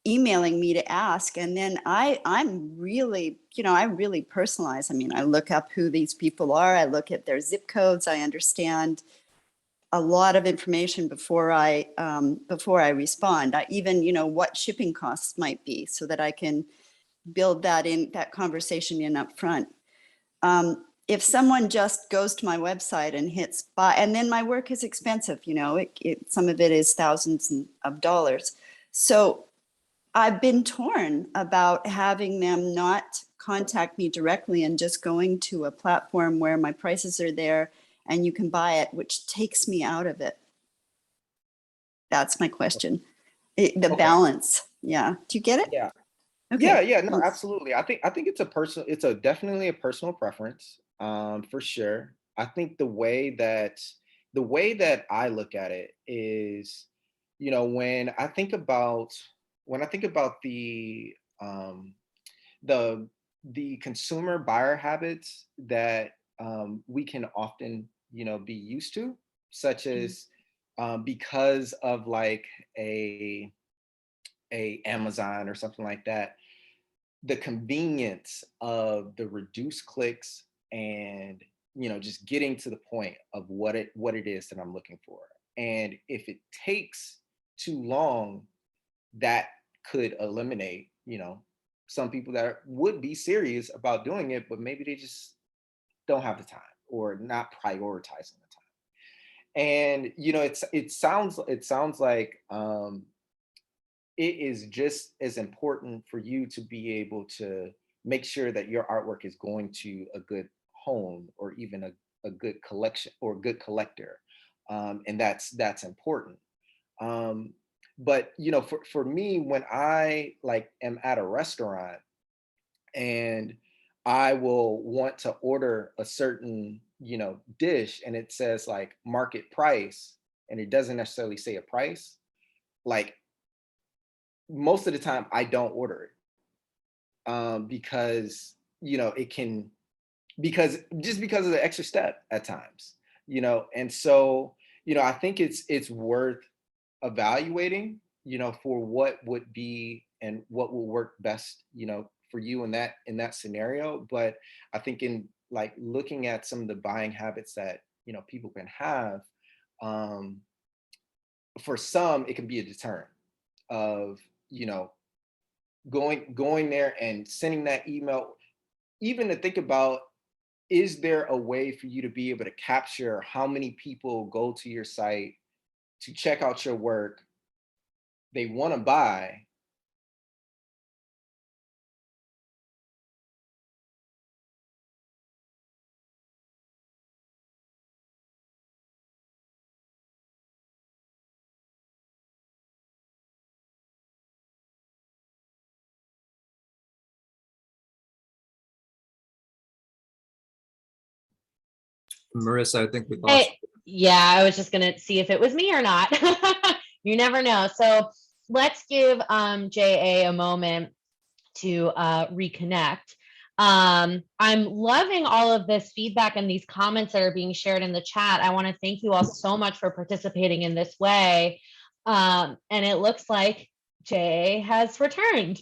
emailing me to ask, and then I'm really, I really personalize. I mean, I look up who these people are. I look at their zip codes. I understand a lot of information before I respond. I even, what shipping costs might be, so that I can build that conversation in up front. If someone just goes to my website and hits buy, and then my work is expensive, some of it is thousands of dollars. So I've been torn about having them not contact me directly and just going to a platform where my prices are there and you can buy it, which takes me out of it. That's my question. The balance. Yeah. Do you get it? Yeah. Okay. Yeah. No, Thanks. absolutely. I think it's definitely a personal preference, for sure. I think the way that I look at it is, when I think about the consumer buyer habits that we can often, be used to, such as because of like a Amazon or something like that, the convenience of the reduced clicks and, just getting to the point of what it is that I'm looking for. And if it takes too long, that could eliminate, some people that would be serious about doing it, but maybe they just don't have the time or not prioritizing the time. And it sounds like it is just as important for you to be able to make sure that your artwork is going to a good home or even a good collection or good collector. And that's important. But for me, when I am at a restaurant and I will want to order a certain, dish, and it says like market price and it doesn't necessarily say a price, like most of the time I don't order it, because it can, because of the extra step at times, and so I think it's worth evaluating, for what would be and what will work best, for you in that scenario. But I think in like looking at some of the buying habits that people can have, for some it can be a deterrent of going there and sending that email, even to think about, is there a way for you to be able to capture how many people go to your site to check out your work they want to buy. Marissa, I think we lost. Hey, yeah, I was just gonna see if it was me or not. You never know. So let's give JA a moment to reconnect. I'm loving all of this feedback and these comments that are being shared in the chat. I want to thank you all so much for participating in this way. And it looks like JA has returned.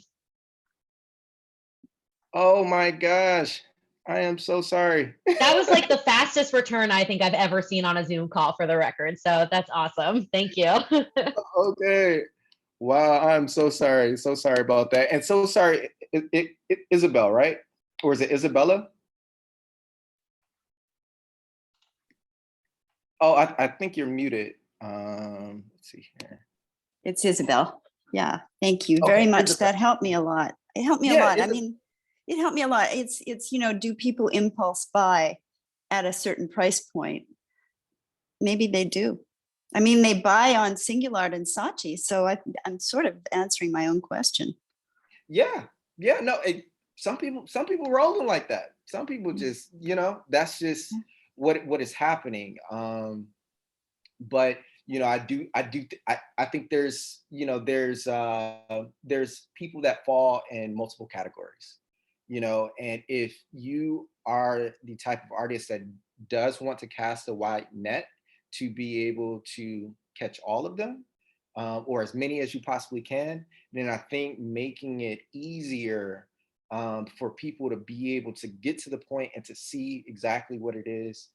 Oh my gosh, I am so sorry. That was like the fastest return I think I've ever seen on a Zoom call, for the record. So that's awesome. Thank you. Okay. Wow, I'm so sorry. So sorry about that. And so sorry, Isabel, right? Or is it Isabella? Oh, I think you're muted. Let's see here. It's Isabel. Yeah, thank you very Okay, much. Isabel. That helped me a lot. It helped me a Yeah, lot. I mean, it helped me a lot. It's do people impulse buy at a certain price point? Maybe they do. I mean, they buy on Singulart and Saatchi, so I'm sort of answering my own question. yeah, no, some people rolling like that. Some people just, that's just what is happening. But I think there's people that fall in multiple categories, and if you are the type of artist that does want to cast a wide net to be able to catch all of them, or as many as you possibly can, then I think making it easier for people to be able to get to the point and to see exactly what it is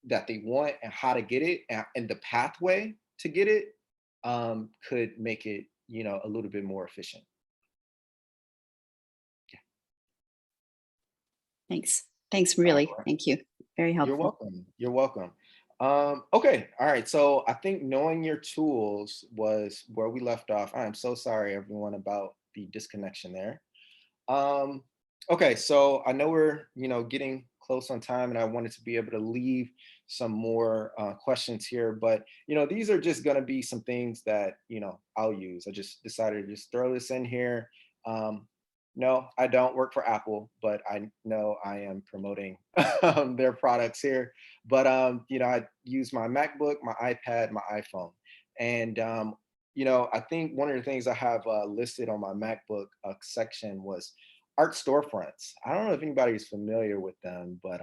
that they want and how to get it, and the pathway to get it could make it, a little bit more efficient. Thanks, really. All right. Thank you. Very helpful. You're welcome. Okay, all right. So I think knowing your tools was where we left off. I am so sorry, everyone, about the disconnection there. Okay, so I know we're, getting close on time, and I wanted to be able to leave some more questions here, but these are just going to be some things that I'll use. I just decided to just throw this in here. No, I don't work for Apple, but I know I am promoting their products here. But I use my MacBook, my iPad, my iPhone, and I think one of the things I have listed on my MacBook section was art storefronts. I don't know if anybody's familiar with them, but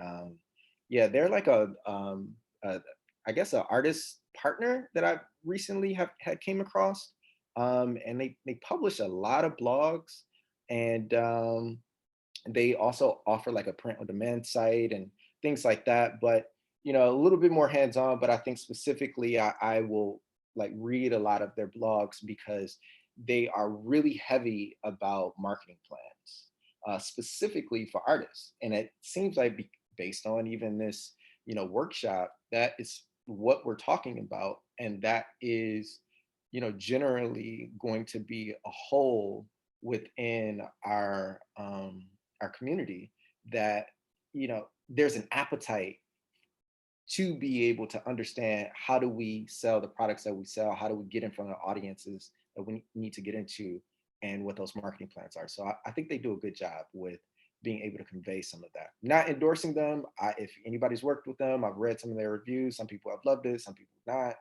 yeah, they're like I guess an artist partner that I recently had came across, and they publish a lot of blogs, and they also offer like a print on demand site and things like that. But a little bit more hands on. But I think specifically, I will like read a lot of their blogs because they are really heavy about marketing plans, specifically for artists. And it seems like based on even this, workshop, that is what we're talking about. And that is, generally going to be a hole within our community, that, there's an appetite to be able to understand how do we sell the products that we sell, how do we get in front of audiences that we need to get into, and what those marketing plans are. So I think they do a good job with being able to convey some of that. Not endorsing them. If anybody's worked with them, I've read some of their reviews. Some people have loved it, some people not.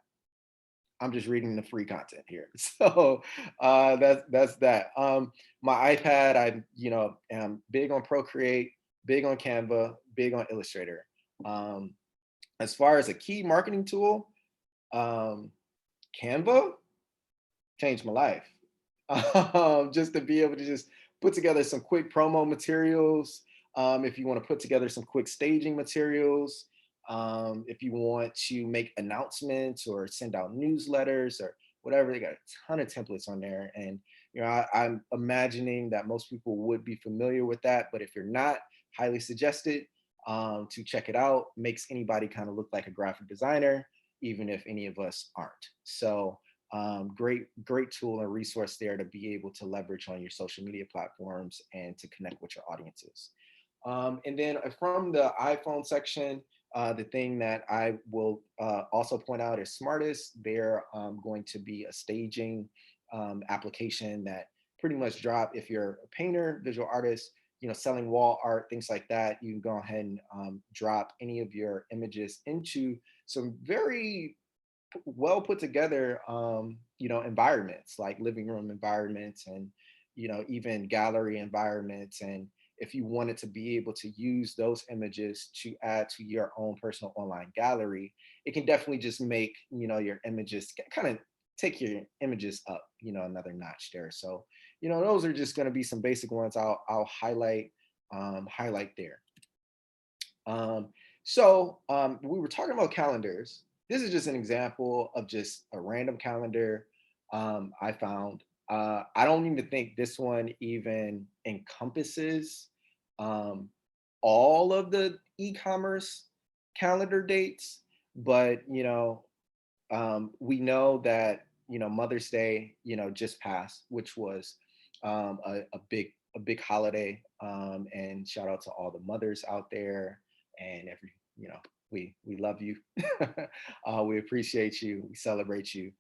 I'm just reading the free content here. So that's that. My iPad, I am big on Procreate, big on Canva, big on Illustrator. As far as a key marketing tool, Canva changed my life. Just to be able to just put together some quick promo materials. If you want to put together some quick staging materials, if you want to make announcements or send out newsletters or whatever, they got a ton of templates on there. And I'm imagining that most people would be familiar with that, but if you're not, highly suggested to check it out. Makes anybody kind of look like a graphic designer, even if any of us aren't. So Great tool and resource there to be able to leverage on your social media platforms and to connect with your audiences. And then from the iPhone section, the thing that I will also point out is Smartest. They're going to be a staging application that pretty much drop if you're a painter, visual artist, selling wall art, things like that. You can go ahead and drop any of your images into some very well put together, environments like living room environments and, even gallery environments. And if you wanted to be able to use those images to add to your own personal online gallery, it can definitely just make, your images kind of take your images up, another notch there. So, those are just going to be some basic ones I'll highlight there. So we were talking about calendars. This is just an example of just a random calendar I found. I don't even think this one even encompasses all of the e-commerce calendar dates, but we know that Mother's Day just passed, which was a big holiday, and shout out to all the mothers out there and we love you. We appreciate you, we celebrate you.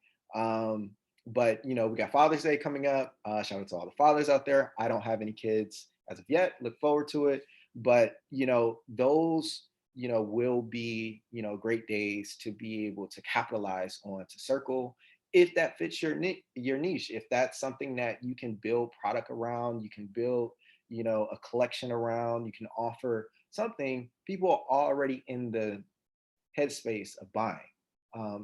But we got Father's Day coming up. Shout out to all the fathers out there. I don't have any kids as of yet, look forward to it, but those will be great days to be able to capitalize on, to circle if that fits your niche, if that's something that you can build product around, you can build a collection around, you can offer something people are already in the headspace of buying.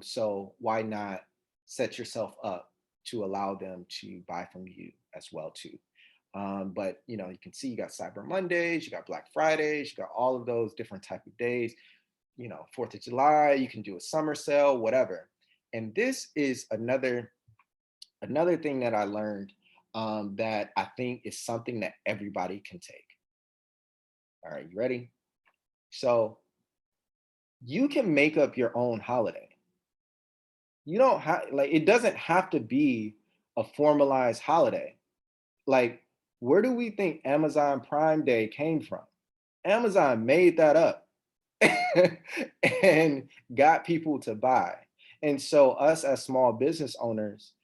So why not set yourself up to allow them to buy from you as well too. But you can see you got Cyber Mondays, you got Black Fridays, you got all of those different type of days, 4th of July, you can do a summer sale, whatever. And this is another thing that I learned that I think is something that everybody can take. All right, you ready? So you can make up your own holiday. You don't have, it doesn't have to be a formalized holiday. Where do we think Amazon Prime Day came from? Amazon made that up and got people to buy. And so us as small business owners,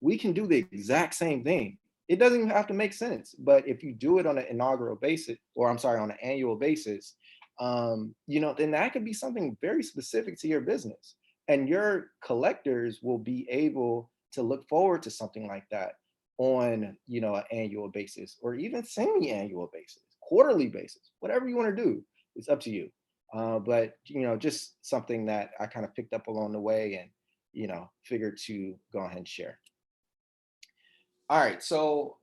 we can do the exact same thing. It doesn't even have to make sense, but if you do it on an inaugural basis, or I'm sorry, on an annual basis, then that could be something very specific to your business. And your collectors will be able to look forward to something like that on, an annual basis, or even semi-annual basis, quarterly basis, whatever you want to do, it's up to you. But just something that I kind of picked up along the way and, figured to go ahead and share. All right, so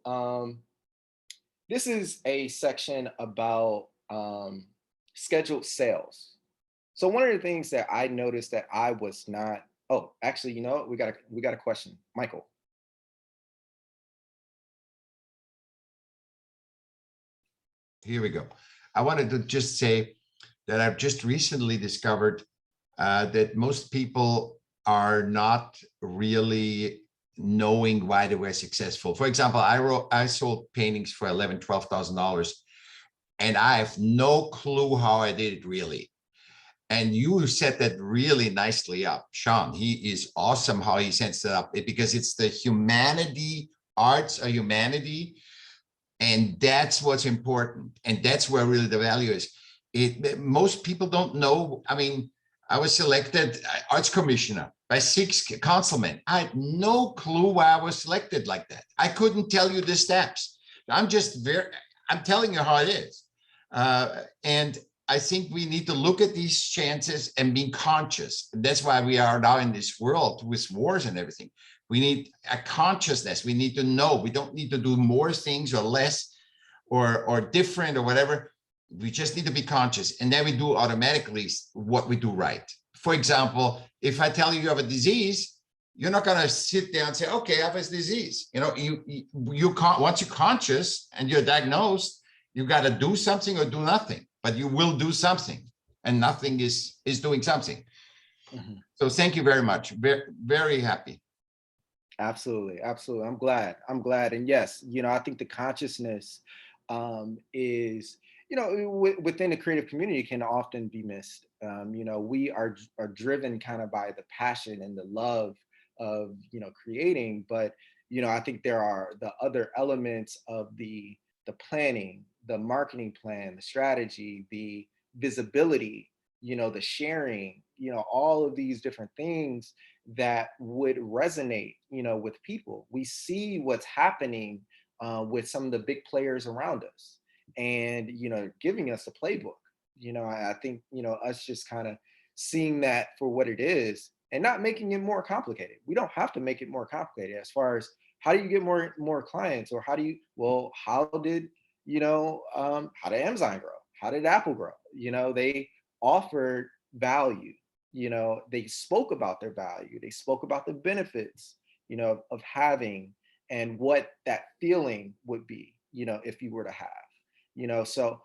this is a section about scheduled sales. So one of the things that I noticed that I was not, oh, actually, we got a question, Michael. Here we go. I wanted to just say that I've just recently discovered that most people are not really knowing why they were successful. For example, I sold paintings for $11,000, $12,000, and I have no clue how I did it really. And you set that really nicely up, Sean. He is awesome how he sets it up, because it's the humanity, arts are humanity, and that's what's important, and that's where really the value is. Most people don't know. I mean, I was selected arts commissioner by 6 councilmen. I had no clue why I was selected like that. I couldn't tell you the steps. I'm telling you how it is. And I think we need to look at these chances and be conscious. That's why we are now in this world with wars and everything. We need a consciousness. We need to know. We don't need to do more things or less or different or whatever. We just need to be conscious. And then we do automatically what we do right. For example, if I tell you you have a disease, you're not going to sit there and say, okay, I have this disease. You can't, once you're conscious and you're diagnosed, you got to do something or do nothing, but you will do something, and nothing is doing something. Mm-hmm. So thank you very much. Very, very happy. Absolutely, absolutely. I'm glad. I'm glad. And yes, I think the consciousness is, within the creative community can often be missed. We are driven kind of by the passion and the love of, creating, but I think there are the other elements of the planning, the marketing plan, the strategy, the visibility, the sharing, all of these different things that would resonate, with people. We see what's happening with some of the big players around us, and giving us a playbook. I think us just kind of seeing that for what it is and not making it more complicated. We don't have to make it more complicated. As far as how do you get more clients, or how do you how did how did Amazon grow? How did Apple grow? They offered value. They spoke about their value, they spoke about the benefits of having, and what that feeling would be if you were to have, so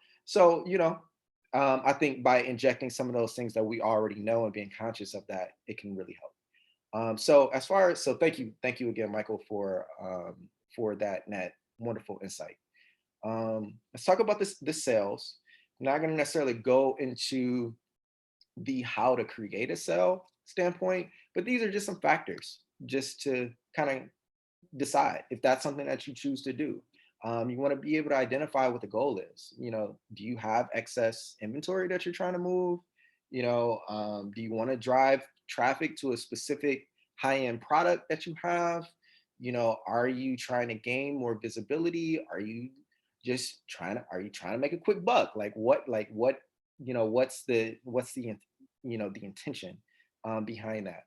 I think by injecting some of those things that we already know and being conscious of that, it can really help. So as far as, so thank you again, Michael, for that wonderful insight. Let's talk about the sales. I'm not going to necessarily go into the how to create a sale standpoint, but these are just some factors just to kind of decide if that's something that you choose to do. You want to be able to identify what the goal is. Do you have excess inventory that you're trying to move? Do you want to drive traffic to a specific high-end product that you have? Are you trying to gain more visibility? Are you trying to make a quick buck? What's the intention behind that?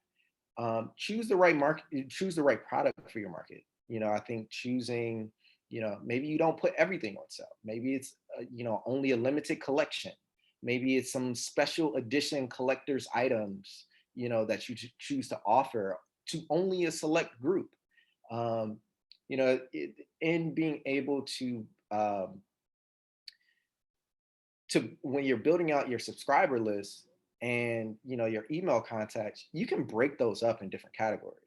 Choose the right market, choose the right product for your market. I think choosing, maybe you don't put everything on sale. Maybe it's only a limited collection. Maybe it's some special edition collector's items that you choose to offer to only a select group. um, in being able to when you're building out your subscriber list and your email contacts, you can break those up in different categories.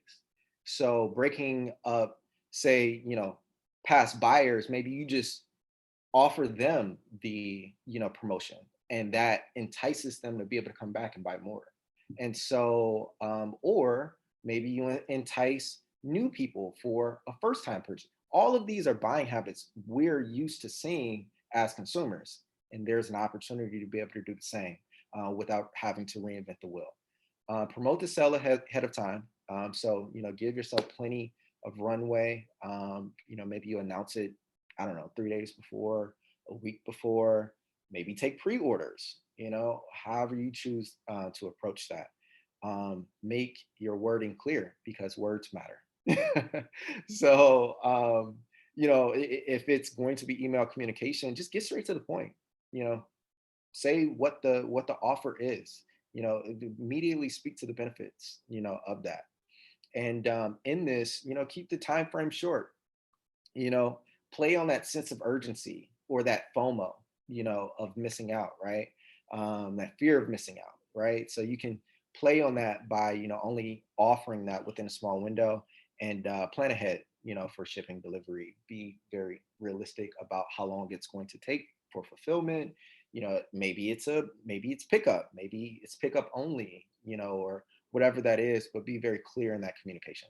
So breaking up, say, past buyers, maybe you just offer them the promotion, and that entices them to be able to come back and buy more. And so or maybe you entice new people for a first time purchase. All of these are buying habits we're used to seeing as consumers, and there's an opportunity to be able to do the same without having to reinvent the wheel. Promote the sale ahead of time. So give yourself plenty of runway. Maybe you announce it, I don't know, 3 days before, a week before. Maybe take pre-orders. However you choose to approach that. Make your wording clear, because words matter. So if it's going to be email communication, just get straight to the point. you know Say what the offer is. Immediately speak to the benefits of that. And in this, keep the time frame short. you know Play on that sense of urgency, or that FOMO, of missing out, right? That fear of missing out, right? So you can play on that by only offering that within a small window, and plan ahead for shipping, delivery. Be very realistic about how long it's going to take for fulfillment. Maybe it's pickup, maybe it's pickup only, or whatever that is, but be very clear in that communication.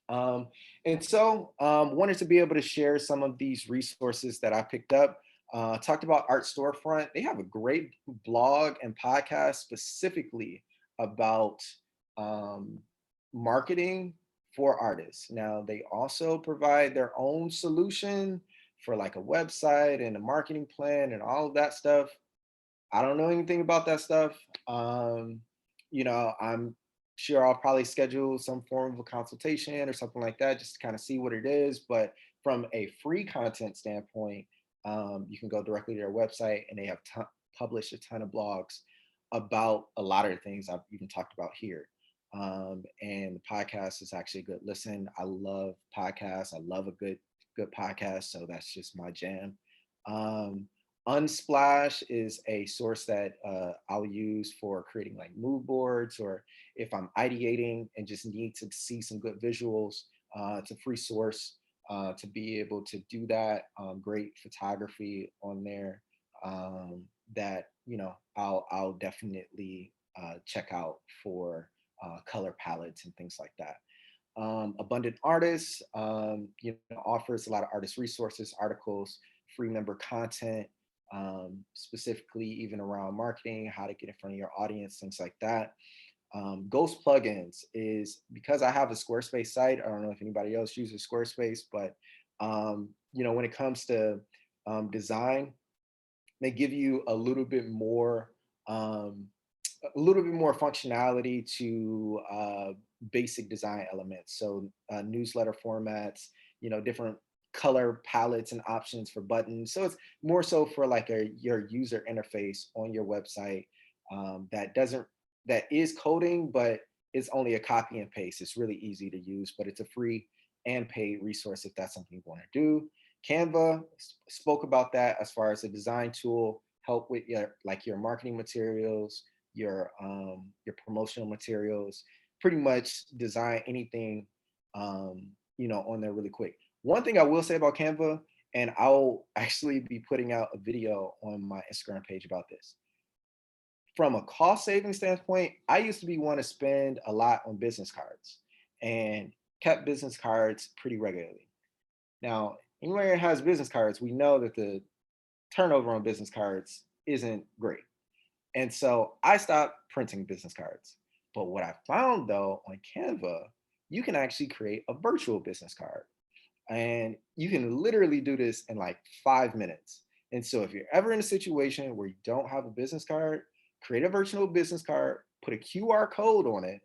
And so wanted to be able to share some of these resources that I picked up. Talked about Art Storefront. They have a great blog and podcast specifically about marketing for artists. Now, they also provide their own solution for like a website and a marketing plan and all of that stuff. I don't know anything about that stuff. I'm sure I'll probably schedule some form of a consultation or something like that, just to kind of see what it is. But from a free content standpoint, you can go directly to their website, and they have published a ton of blogs about a lot of the things I've even talked about here. And the podcast is actually a good listen. I love podcasts. I love a good podcast. So that's just my jam. Unsplash is a source that I'll use for creating like mood boards, or if I'm ideating and just need to see some good visuals. It's a free source to be able to do that. Great photography on there that I'll definitely check out for color palettes and things like that. Abundant Artists offers a lot of artist resources, articles, free member content, specifically even around marketing, how to get in front of your audience, things like that. Ghost Plugins is because I have a Squarespace site. I don't know if anybody else uses Squarespace, but when it comes to design, they give you a little bit more functionality to basic design elements. So newsletter formats, different color palettes and options for buttons. So it's more so for like your user interface on your website that is coding, but it's only a copy and paste. It's really easy to use, but it's a free and paid resource if that's something you want to do. Canva, spoke about that as far as a design tool, help with your marketing materials, your promotional materials, pretty much design anything on there really quick. One thing I will say about Canva, and I'll actually be putting out a video on my Instagram page about this. From a cost saving standpoint, I used to be one to spend a lot on business cards and kept business cards pretty regularly. Now, anyone who has business cards, we know that the turnover on business cards isn't great. And so I stopped printing business cards. But what I found though on Canva, you can actually create a virtual business card. And you can literally do this in like 5 minutes. And so if you're ever in a situation where you don't have a business card, create a virtual business card, put a QR code on it.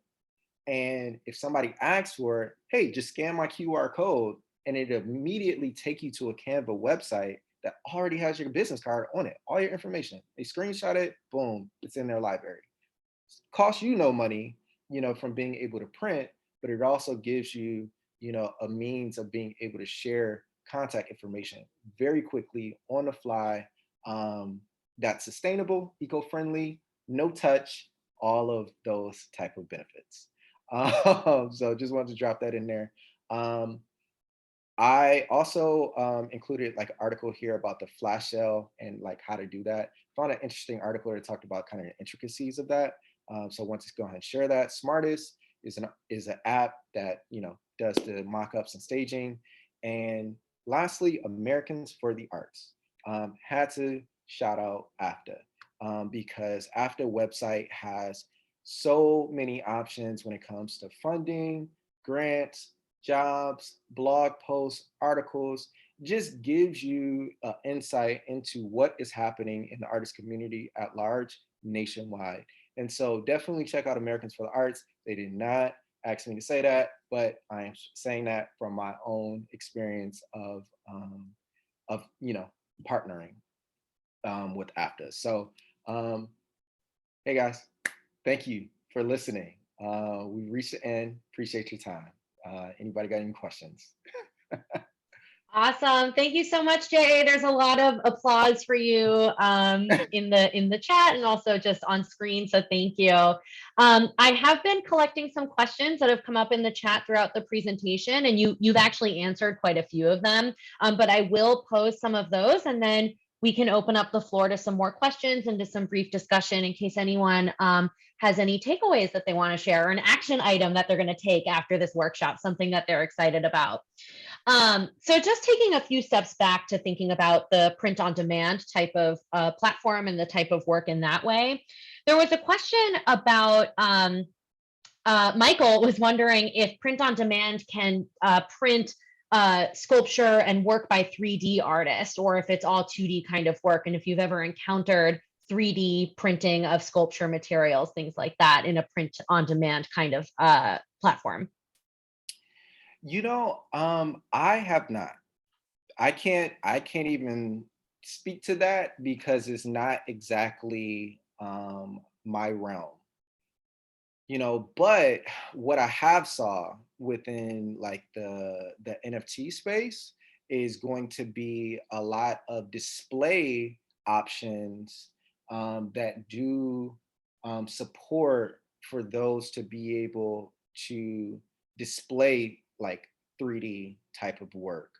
And if somebody asks for it, hey, just scan my QR code, and it immediately take you to a Canva website that already has your business card on it, all your information. They screenshot it, boom, it's in their library. Costs you no money, from being able to print, but it also gives you, a means of being able to share contact information very quickly on the fly. That's sustainable, eco-friendly, no touch, all of those type of benefits. So just wanted to drop that in there. I also included like an article here about the flash sale and like how to do that. Found an interesting article that talked about kind of the intricacies of that. So I want to go ahead and share that. Smartest is an app that does the mock-ups and staging. And lastly, Americans for the Arts. Had to shout out AFTA because AFTA website has so many options when it comes to funding, grants, jobs, blog posts, articles, just gives you insight into what is happening in the artist community at large nationwide. And so definitely check out Americans for the Arts. They did not ask me to say that, but I am saying that from my own experience of partnering with AFTA. So hey guys, thank you for listening. We reached the end. Appreciate your time. Anybody got any questions? Awesome. Thank you so much, Jay. There's a lot of applause for you in the chat and also just on screen. So thank you. I have been collecting some questions that have come up in the chat throughout the presentation, and you've actually answered quite a few of them. But I will pose some of those, and then we can open up the floor to some more questions and to some brief discussion in case anyone has any takeaways that they want to share, or an action item that they're going to take after this workshop, something that they're excited about. So just taking a few steps back to thinking about the print on demand type of platform and the type of work in that way. There was a question about, Michael was wondering if print on demand can print sculpture and work by 3D artists, or if it's all 2D kind of work, and if you've ever encountered 3D printing of sculpture materials, things like that in a print on demand kind of platform. I have not. I can't even speak to that because it's not exactly my realm. But what I have saw within like the NFT space is going to be a lot of display options that do support for those to be able to display like 3D type of work.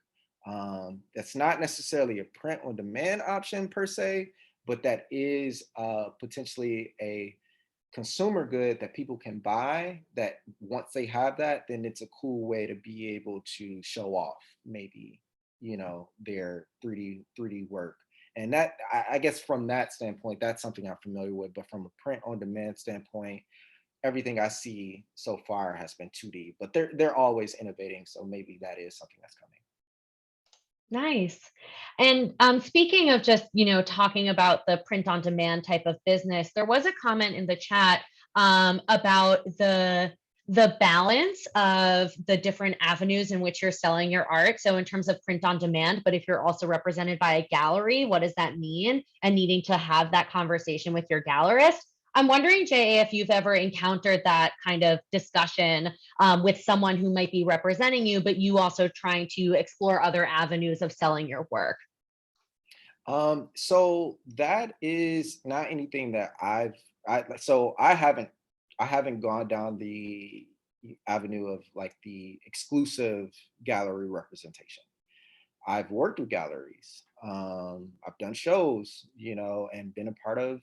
That's not necessarily a print on demand option per se, but that is potentially a consumer good that people can buy, that once they have that, then it's a cool way to be able to show off maybe, you know, their 3D work. And that, I guess from that standpoint, that's something I'm familiar with. But from a print on demand standpoint, everything I see so far has been 2D, but they're always innovating. So maybe that is something that's coming. Nice. And speaking of just, talking about the print on demand type of business, there was a comment in the chat about the balance of the different avenues in which you're selling your art. So in terms of print on demand, but if you're also represented by a gallery, what does that mean? And needing to have that conversation with your gallerist. I'm wondering, JA, if you've ever encountered that kind of discussion with someone who might be representing you, but you also trying to explore other avenues of selling your work. So that is not anything that I haven't gone down the avenue of like the exclusive gallery representation. I've worked with galleries. I've done shows, and been a part of,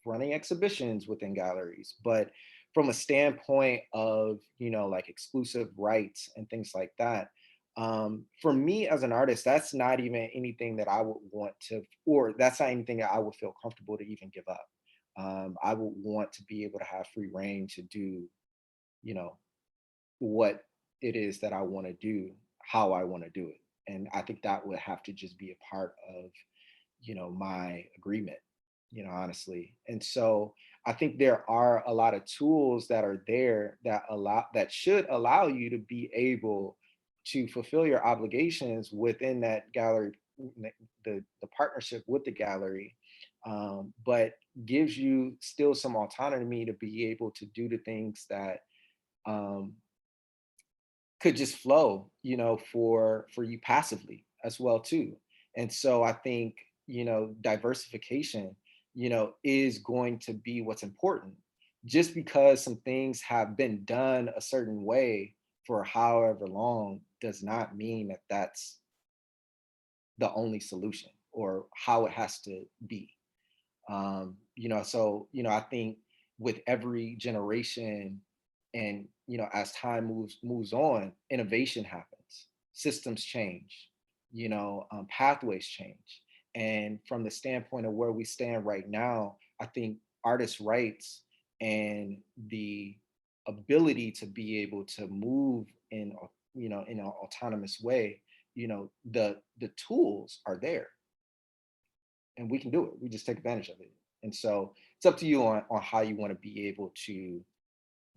running exhibitions within galleries. But from a standpoint of, like exclusive rights and things like that, for me as an artist, that's not even anything that I would want to, or that's not anything that I would feel comfortable to even give up. I would want to be able to have free reign to do, you know, what it is that I want to do, how I want to do it. And I think that would have to just be a part of, my agreement, honestly. And so I think there are a lot of tools that are there that should allow you to be able to fulfill your obligations within that gallery, the partnership with the gallery, but gives you still some autonomy to be able to do the things that um, could just flow, for you passively as well too. And so I think, diversification, is going to be what's important. Just because some things have been done a certain way for however long does not mean that that's the only solution or how it has to be. I think with every generation and, as time moves on, innovation happens, systems change, pathways change. And from the standpoint of where we stand right now, I think artists' rights and the ability to be able to move in an autonomous way, the tools are there and we can do it. We just take advantage of it. And so it's up to you on how you want to be able to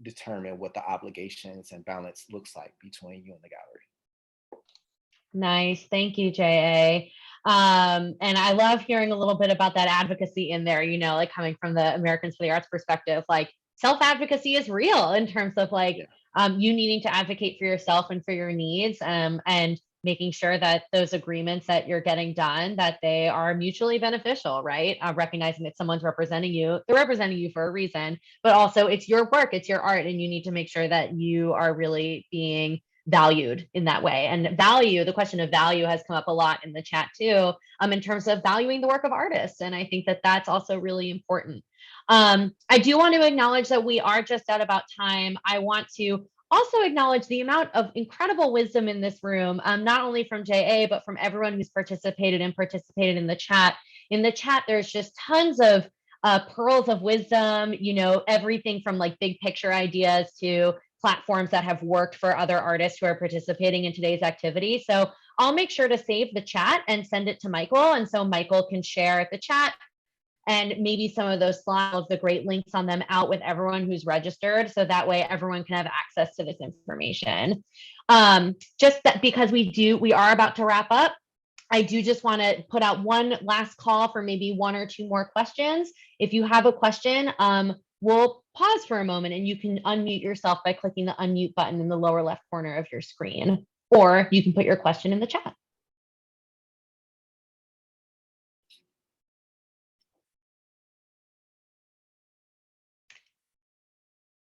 determine what the obligations and balance looks like between you and the gallery. Nice. Thank you, JA. And I love hearing a little bit about that advocacy in there, like coming from the Americans for the Arts perspective, like self-advocacy is real in terms of like you needing to advocate for yourself and for your needs, and making sure that those agreements that you're getting done, that they are mutually beneficial, right? Recognizing that someone's representing you, they're representing you for a reason, but also it's your work, it's your art, and you need to make sure that you are really being valued in that way. And value, the question of value has come up a lot in the chat too, in terms of valuing the work of artists. And I think that that's also really important. I do want to acknowledge that we are just at about time. I want to also acknowledge the amount of incredible wisdom in this room, not only from JA, but from everyone who's participated in the chat. In the chat, there's just tons of pearls of wisdom, everything from like big picture ideas to platforms that have worked for other artists who are participating in today's activity. So I'll make sure to save the chat and send it to Michael. And so Michael can share the chat and maybe some of those slides, the great links on them out with everyone who's registered. So that way everyone can have access to this information. Just that because we are about to wrap up, I do just want to put out one last call for maybe one or two more questions. If you have a question, we'll pause for a moment and you can unmute yourself by clicking the unmute button in the lower left corner of your screen, or you can put your question in the chat.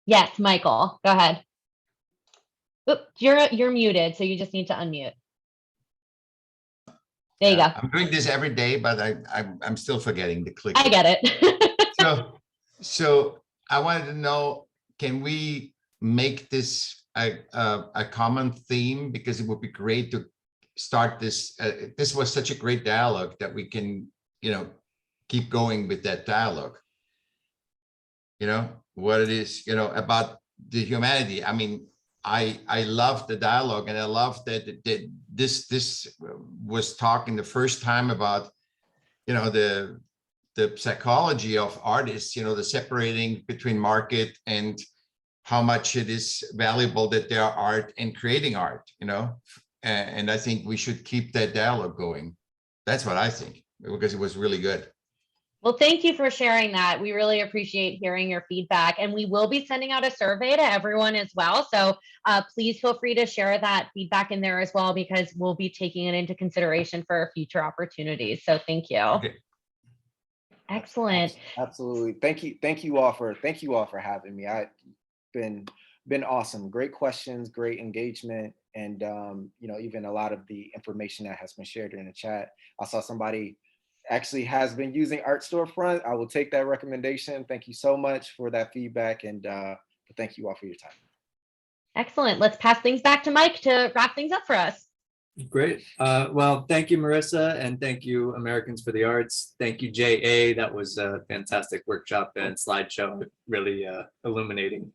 Yes, Michael, go ahead. Oop, you're muted, so you just need to unmute. There you go. I'm doing this every day, but I'm still forgetting to click. I get it. So I wanted to know, can we make this a common theme? Because it would be great to start this. This was such a great dialogue that we can, keep going with that dialogue. What it is, about the humanity. I mean, I love the dialogue, and I love that this was talking the first time about, the psychology of artists, the separating between market and how much it is valuable that there are art and creating art, and I think we should keep that dialogue going. That's what I think, because it was really good. Well, thank you for sharing that. We really appreciate hearing your feedback, and we will be sending out a survey to everyone as well. So please feel free to share that feedback in there as well, because we'll be taking it into consideration for future opportunities. So thank you. Okay. Excellent. Absolutely. Thank you all for having me. I've been awesome. Great questions, great engagement, and even a lot of the information that has been shared in the chat. I saw somebody actually has been using Art Storefront. I will take that recommendation. Thank you so much for that feedback, and thank you all for your time. Excellent. Let's pass things back to Mike to wrap things up for us. Great. Well, thank you, Marissa, and thank you, Americans for the Arts. Thank you, JA. That was a fantastic workshop and slideshow, really illuminating.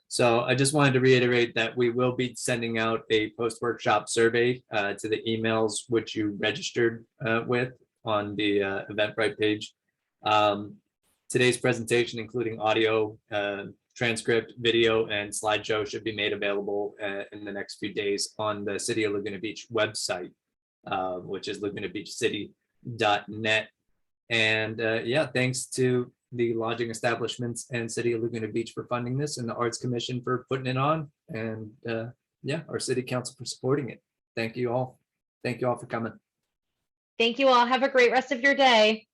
So I just wanted to reiterate that we will be sending out a post-workshop survey to the emails which you registered with on the Eventbrite page. Today's presentation, including audio, transcript, video, and slideshow, should be made available in the next few days on the City of Laguna Beach website, which is lagunabeachcity.net. And yeah, thanks to the lodging establishments and City of Laguna Beach for funding this, and the Arts Commission for putting it on, and yeah, our City Council for supporting it. Thank you all. Thank you all for coming. Thank you all. Have a great rest of your day.